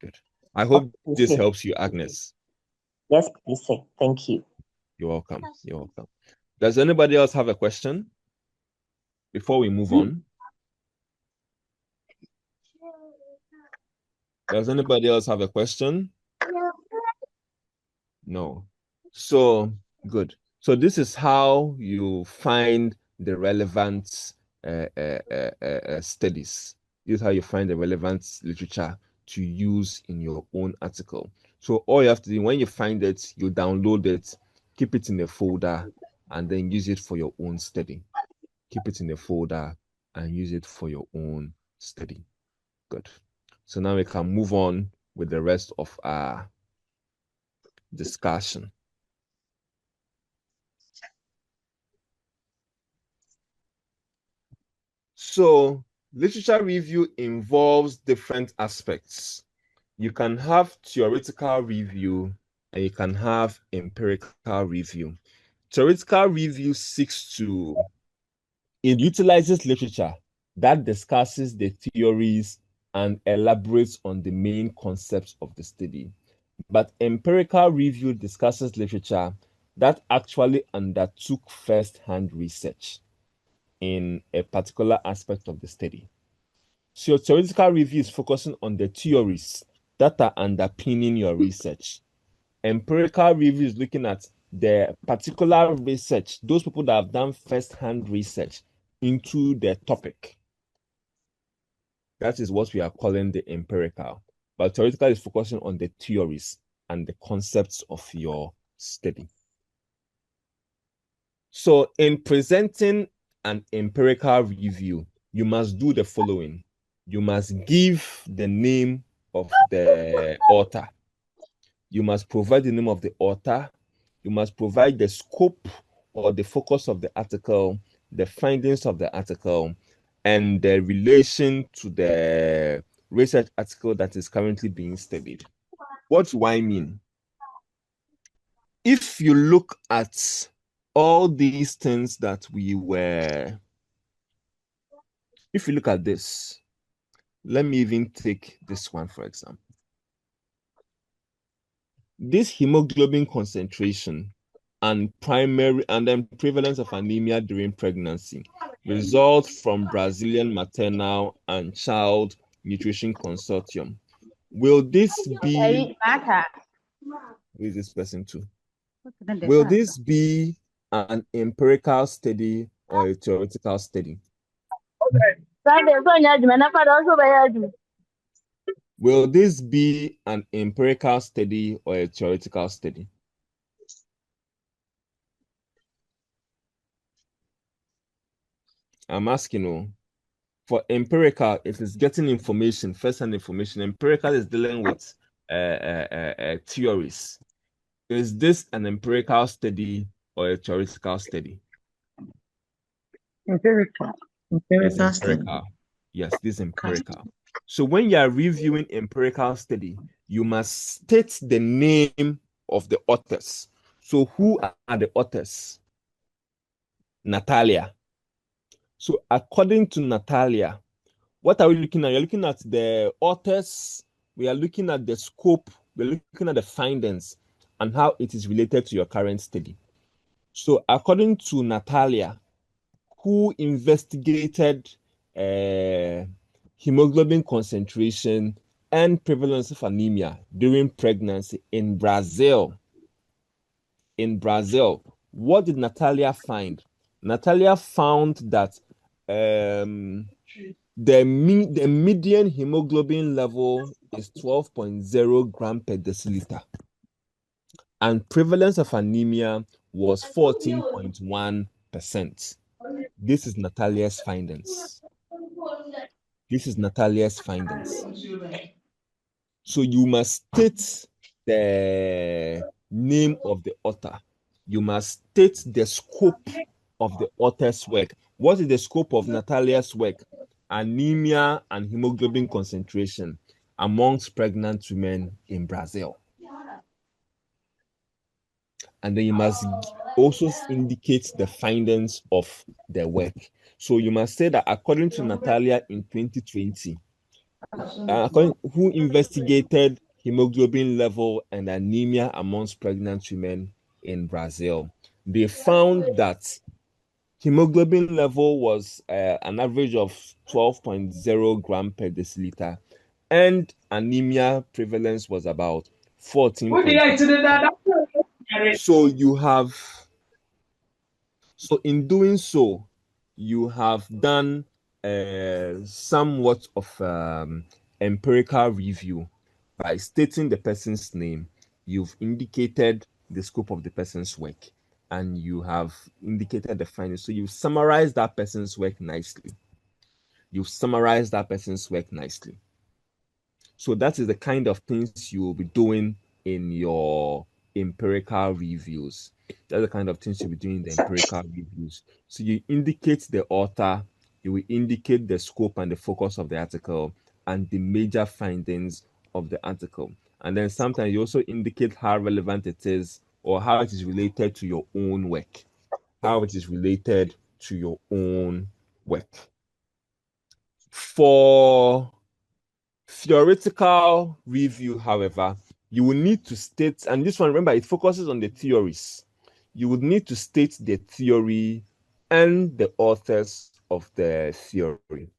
[SPEAKER 1] Good. I hope this helps you, Agnes.
[SPEAKER 11] Yes, please. Thank you.
[SPEAKER 1] You're welcome. You're welcome. Does anybody else have a question before we move on? Does anybody else have a question? No. So, good. So this is how you find the relevant studies. This is how you find the relevant literature to use in your own article. So all you have to do, when you find it, you download it, keep it in a folder, and then use it for your own study. Keep it in a folder and use it for your own study. Good. So now we can move on with the rest of our discussion. So literature review involves different aspects. You can have theoretical review and you can have empirical review. Theoretical review it utilizes literature that discusses the theories and elaborates on the main concepts of the study. But empirical review discusses literature that actually undertook first-hand research in a particular aspect of the study. So your theoretical review is focusing on the theories that are underpinning your research. Empirical review is looking at the particular research, those people that have done first-hand research into the topic. That is what we are calling the empirical. But theoretical is focusing on the theories and the concepts of your study. So in presenting an empirical review, you must do the following. You must give the name of the author. You must provide the name of the author. You must provide the scope or the focus of the article, the findings of the article, and the relation to the research article that is currently being studied. What do I mean? If you look at all these things that if you look at this, let me even take this one, for example. This hemoglobin concentration and then prevalence of anemia during pregnancy results from Brazilian maternal and child Nutrition Consortium. Will this be... Who is this person too? Will this be an empirical study or a theoretical study? Will this be an empirical study or a theoretical study? I'm asking you. For empirical, it is getting information, first-hand information. Empirical is dealing with theories. Is this an empirical study or a theoretical study?
[SPEAKER 9] Empirical.
[SPEAKER 1] It's
[SPEAKER 9] Empirical study.
[SPEAKER 1] empirical. Yes, this is empirical. So when you are reviewing empirical study, you must state the name of the authors. So who are the authors? Natalia. So according to Natalia, what are we looking at? You're looking at the authors, we are looking at the scope, we're looking at the findings and how it is related to your current study. So according to Natalia, who investigated hemoglobin concentration and prevalence of anemia during pregnancy in Brazil. What did Natalia find? Natalia found that the median hemoglobin level is 12.0 gram per deciliter, and prevalence of anemia was 14.1%. This is Natalia's findings. So you must state the name of the author. You must state the scope of the author's work. What is the scope of Natalia's work? Anemia and hemoglobin concentration amongst pregnant women in Brazil. And then you must also indicate the findings of the work. So you must say that according to Natalia in 2020, who investigated hemoglobin level and anemia amongst pregnant women in Brazil, they found that hemoglobin level was an average of 12.0 gram per deciliter, and anemia prevalence was about 14. So in doing so, you have done somewhat of empirical review by stating the person's name. You've indicated the scope of the person's work, and you have indicated the findings. So you've summarized that person's work nicely. So that is the kind of things you will be doing in your empirical reviews. That's the kind of things you'll be doing in the empirical reviews. So you indicate the author, you will indicate the scope and the focus of the article and the major findings of the article. And then sometimes you also indicate how relevant it is or how it is related to your own work. For theoretical review, however, you will need to state, and this one, remember, it focuses on the theories. You would need to state the theory and the authors of the theory.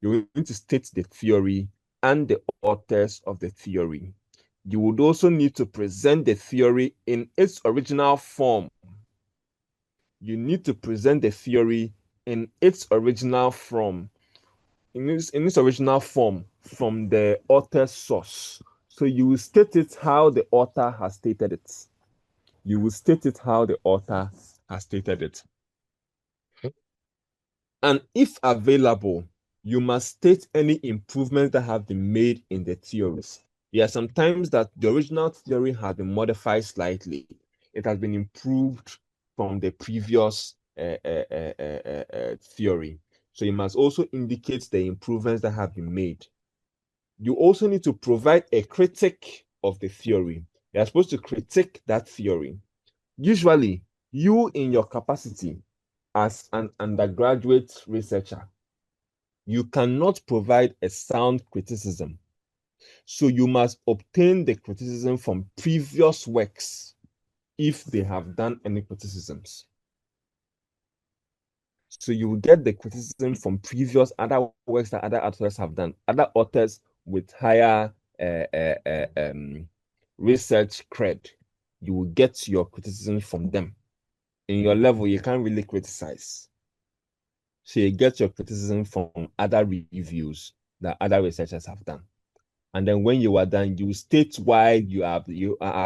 [SPEAKER 1] You will need to state the theory and the authors of the theory. You would also need to present the theory in its original form. You need to present the theory in its original form. In its original form from the author's source. So you will state it how the author has stated it. And if available, you must state any improvements that have been made in the theories. There are sometimes that the original theory has been modified slightly. It has been improved from the previous theory. So you must also indicate the improvements that have been made. You also need to provide a critique of the theory. You are supposed to critique that theory. Usually, you in your capacity as an undergraduate researcher, you cannot provide a sound criticism. So you must obtain the criticism from previous works if they have done any criticisms. So you will get the criticism from previous other works that other authors have done, other authors with higher research cred. You will get your criticism from them. In your level, you can't really criticize. So you get your criticism from other reviews that other researchers have done. And then when you are done, you state why you are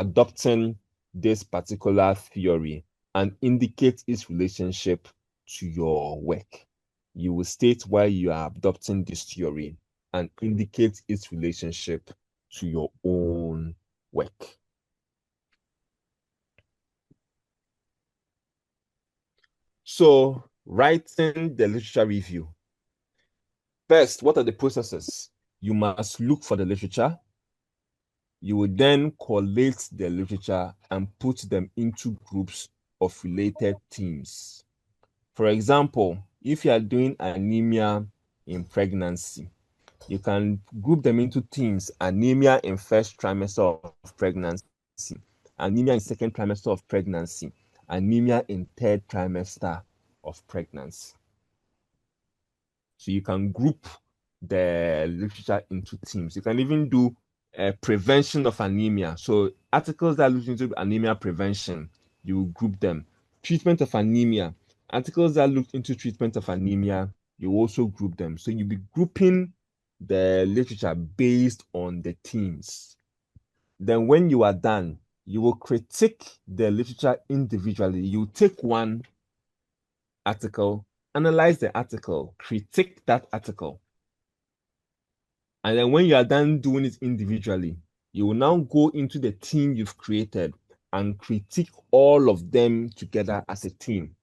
[SPEAKER 1] adopting this particular theory and indicate its relationship to your work. You will state why you are adopting this theory and indicate its relationship to your own work. So, writing the literature review. First, what are the processes? You must look for the literature. You will then collate the literature and put them into groups of related themes. For example, if you are doing anemia in pregnancy, you can group them into themes: anemia in first trimester of pregnancy, anemia in second trimester of pregnancy, anemia in third trimester of pregnancy. So you can group the literature into themes. You can even do prevention of anemia. So articles that look into anemia prevention, you group them. Treatment of anemia, articles that look into treatment of anemia, you also group them. So you'll be grouping the literature based on the themes. Then when you are done, you will critique the literature individually. You take one article, analyze the article, critique that article. And then when you are done doing it individually, you will now go into the team you've created and critique all of them together as a team.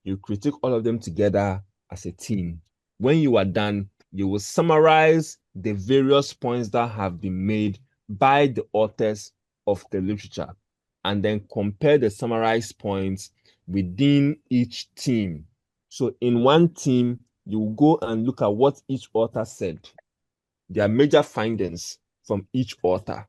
[SPEAKER 1] You critique all of them together as a team. When you are done, you will summarize the various points that have been made by the authors of the literature and then compare the summarized points within each team. So in one team, you will go and look at what each author said, their major findings from each author.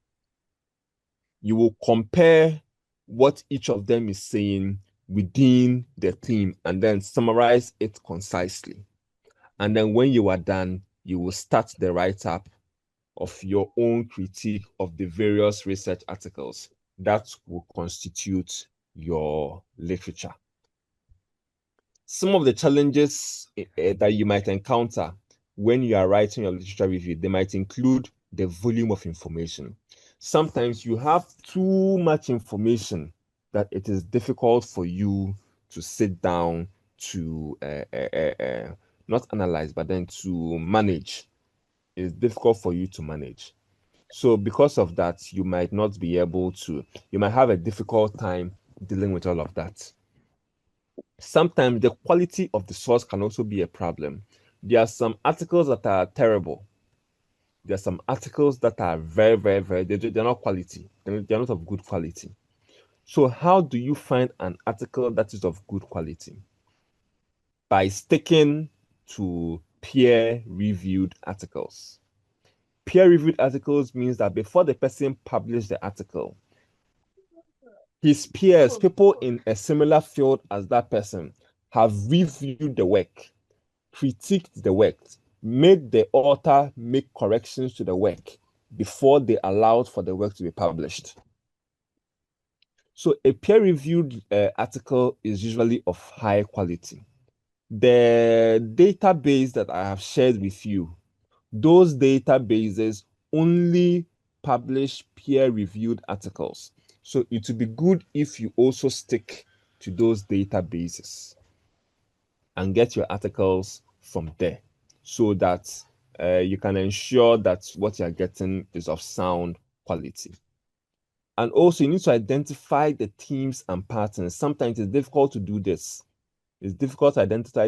[SPEAKER 1] You will compare what each of them is saying within the theme and then summarize it concisely. And then when you are done, you will start the write-up of your own critique of the various research articles that will constitute your literature. Some of the challenges that you might encounter when you are writing your literature review, they might include the volume of information. Sometimes you have too much information that it is difficult for you to sit down to not analyze, but then to manage. It's difficult for you to manage. So because of that, you might not be able to, you might have a difficult time dealing with all of that. Sometimes the quality of the source can also be a problem. There are some articles that are terrible. There are some articles that are very, they're not quality. They're not of good quality. So how do you find an article that is of good quality? By sticking to peer-reviewed articles. Peer-reviewed articles means that before the person published the article, his peers, people in a similar field as that person, have reviewed the work, critiqued the work, made the author make corrections to the work before they allowed for the work to be published. So a peer-reviewed article is usually of high quality. The database that I have shared with you, those databases only publish peer-reviewed articles. So it would be good if you also stick to those databases and get your articles from there so that you can ensure that what you're getting is of sound quality. And also, you need to identify the themes and patterns. Sometimes it's difficult to do this. It's difficult to identify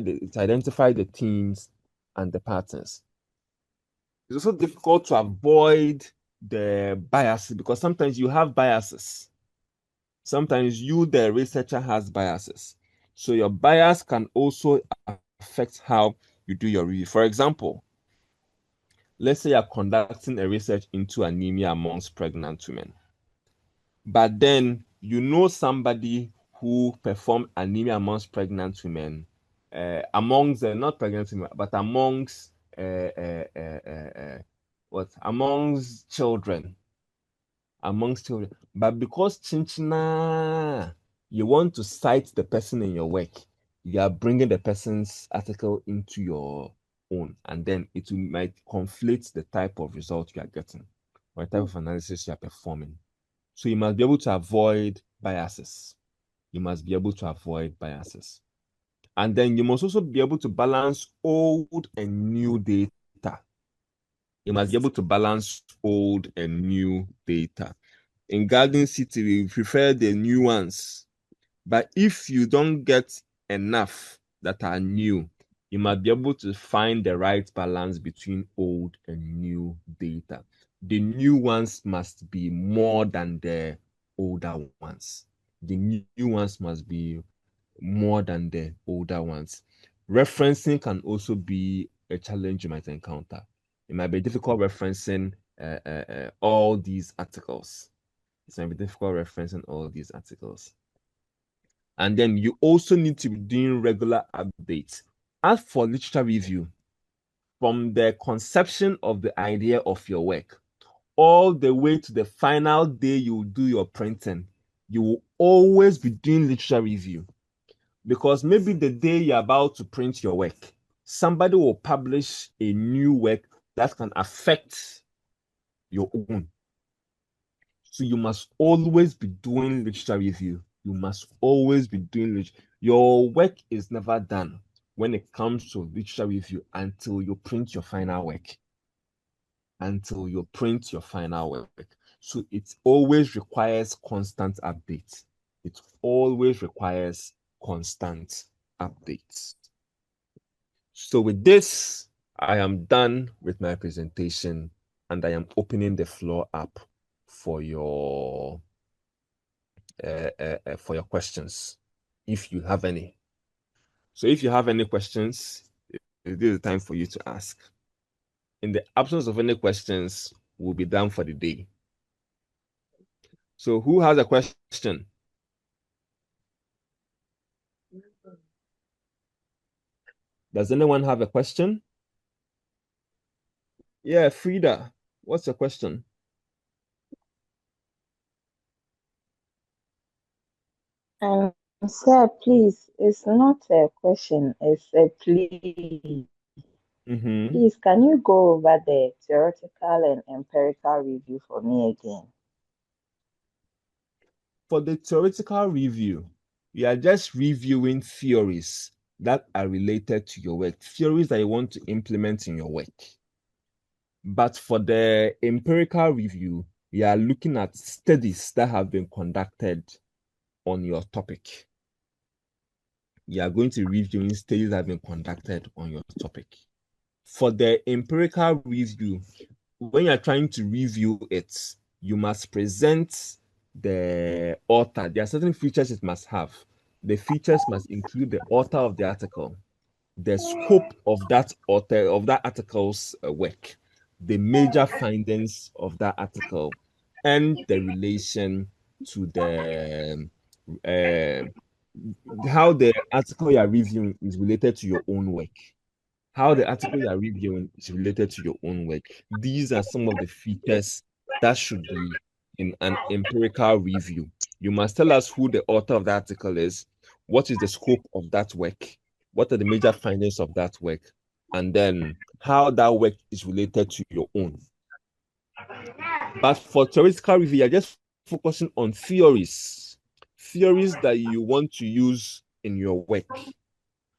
[SPEAKER 1] the themes and the patterns. It's also difficult to avoid the biases because sometimes you have biases. Sometimes you, the researcher, has biases. So your bias can also affect how you do your review. For example, let's say you're conducting a research into anemia amongst pregnant women. But then you know somebody who performed anemia amongst pregnant women amongst not pregnancy, but amongst amongst children. But because chinchina, you want to cite the person in your work, you are bringing the person's article into your own, and then it might conflate the type of result you are getting or the type of analysis you are performing. So you must be able to avoid biases. And then you must also be able to balance old and new data. In Garden City, we prefer the new ones. But if you don't get enough that are new, you must be able to find the right balance between old and new data. The new ones must be more than the older ones. The new ones must be more than the older ones. Referencing can also be a challenge you might encounter. It might be difficult referencing all these articles. And then you also need to be doing regular updates. As for literature review, from the conception of the idea of your work all the way to the final day you do your printing, you will always be doing literature review. Because maybe the day you're about to print your work, somebody will publish a new work that can affect your own. So you must always be doing literature review. Your work is never done when it comes to literature review until you print your final work. So it always requires constant updates. So with this, I am done with my presentation and I am opening the floor up for your questions, if you have any. So if you have any questions, this is the time for you to ask. In the absence of any questions, we'll be done for the day. So who has a question? Does anyone have a question? Yeah, Frida, what's your question?
[SPEAKER 12] Sir, please, it's not a question, it's a plea. Please, can you go over the theoretical and empirical review for me again?
[SPEAKER 1] For the theoretical review, you are just reviewing theories that are related to your work, theories that you want to implement in your work. But for the empirical review, you are looking at studies that have been conducted on your topic. You are going to review studies that have been conducted on your topic. For the empirical review, when you're trying to review it, you must present the author. There are certain features it must have. The features must include the author of the article, the scope of that author of that article's work, the major findings of that article, and the relation to the how the article you are reviewing is related to your own work. These are some of the features that should be in an empirical review. You must tell us who the author of the article is, what is the scope of that work, what are the major findings of that work, and then how that work is related to your own. But for theoretical review, you're just focusing on theories that you want to use in your work.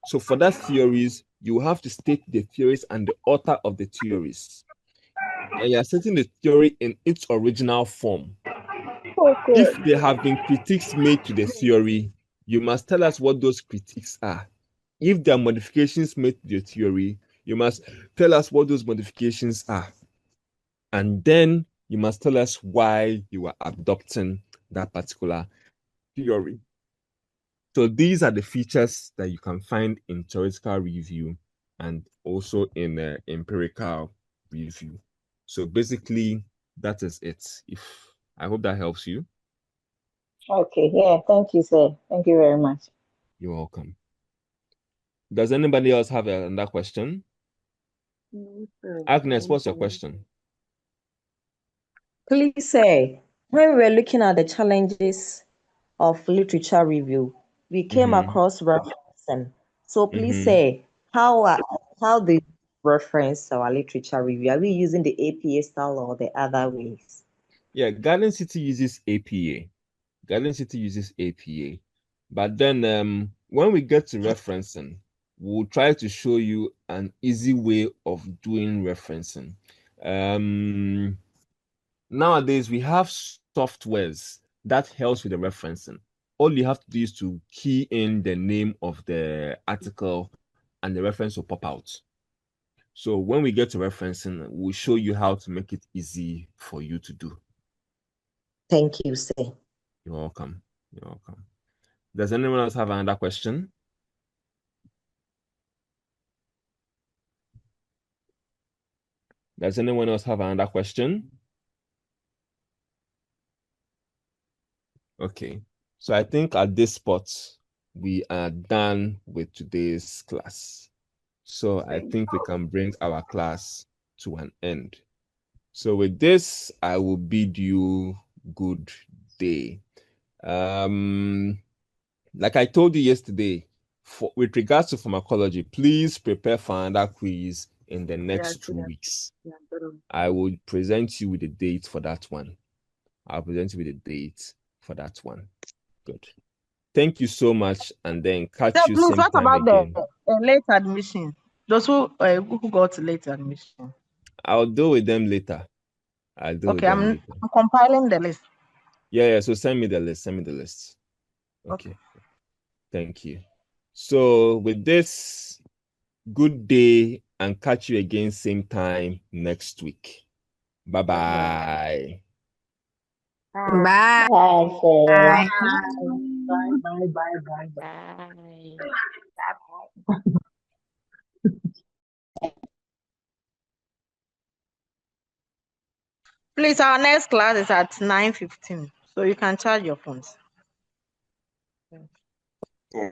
[SPEAKER 1] So for that theories, you have to state the theories and the author of the theories. And you're stating the theory in its original form.
[SPEAKER 12] Okay.
[SPEAKER 1] If there have been critiques made to the theory, you must tell us what those critiques are. If there are modifications made to the theory, you must tell us what those modifications are. And then you must tell us why you are adopting that particular theory. So these are the features that you can find in theoretical review and also in empirical review. So basically, that is it. I hope that helps you.
[SPEAKER 12] Okay, yeah, thank you, sir. Thank you very much.
[SPEAKER 1] You're welcome. Does anybody else have another question? Agnes, what's your question?
[SPEAKER 11] Please say, when we were looking at the challenges of literature review, we came across referencing. So please say, how do you reference our literature review? Are we using the APA style or the other ways?
[SPEAKER 1] Yeah, Garden City uses APA. Garden City uses APA. But then when we get to referencing, we'll try to show you an easy way of doing referencing. Nowadays, we have softwares that helps with the referencing. All you have to do is to key in the name of the article and the reference will pop out. So when we get to referencing, we'll show you how to make it easy for you to do.
[SPEAKER 11] Thank you, sir.
[SPEAKER 1] You're welcome. You're welcome. Does anyone else have another question? Does anyone else have another question? Okay. So I think at this spot, we are done with today's class. So I think we can bring our class to an end. So with this, I will bid you good day. Like I told you yesterday, with regards to pharmacology, please prepare for another quiz in the next 2 weeks. I will present you with a date for that one. I'll present you with a date for that one. Good. Thank you so much, and then catch you same
[SPEAKER 13] What
[SPEAKER 1] time
[SPEAKER 13] about
[SPEAKER 1] again.
[SPEAKER 13] the late admission? Those who got late admission.
[SPEAKER 1] I'll deal with them later. I'll deal with
[SPEAKER 13] Okay,
[SPEAKER 1] them later.
[SPEAKER 13] I'm compiling the list.
[SPEAKER 1] Yeah, so send me the list. Send me the list. Okay. Thank you. So with this, good day, and catch you again same time next week. Bye-bye.
[SPEAKER 8] Bye.
[SPEAKER 12] Bye.
[SPEAKER 13] Please, our next class is at 9:15, so you can charge your phones.
[SPEAKER 3] Eh,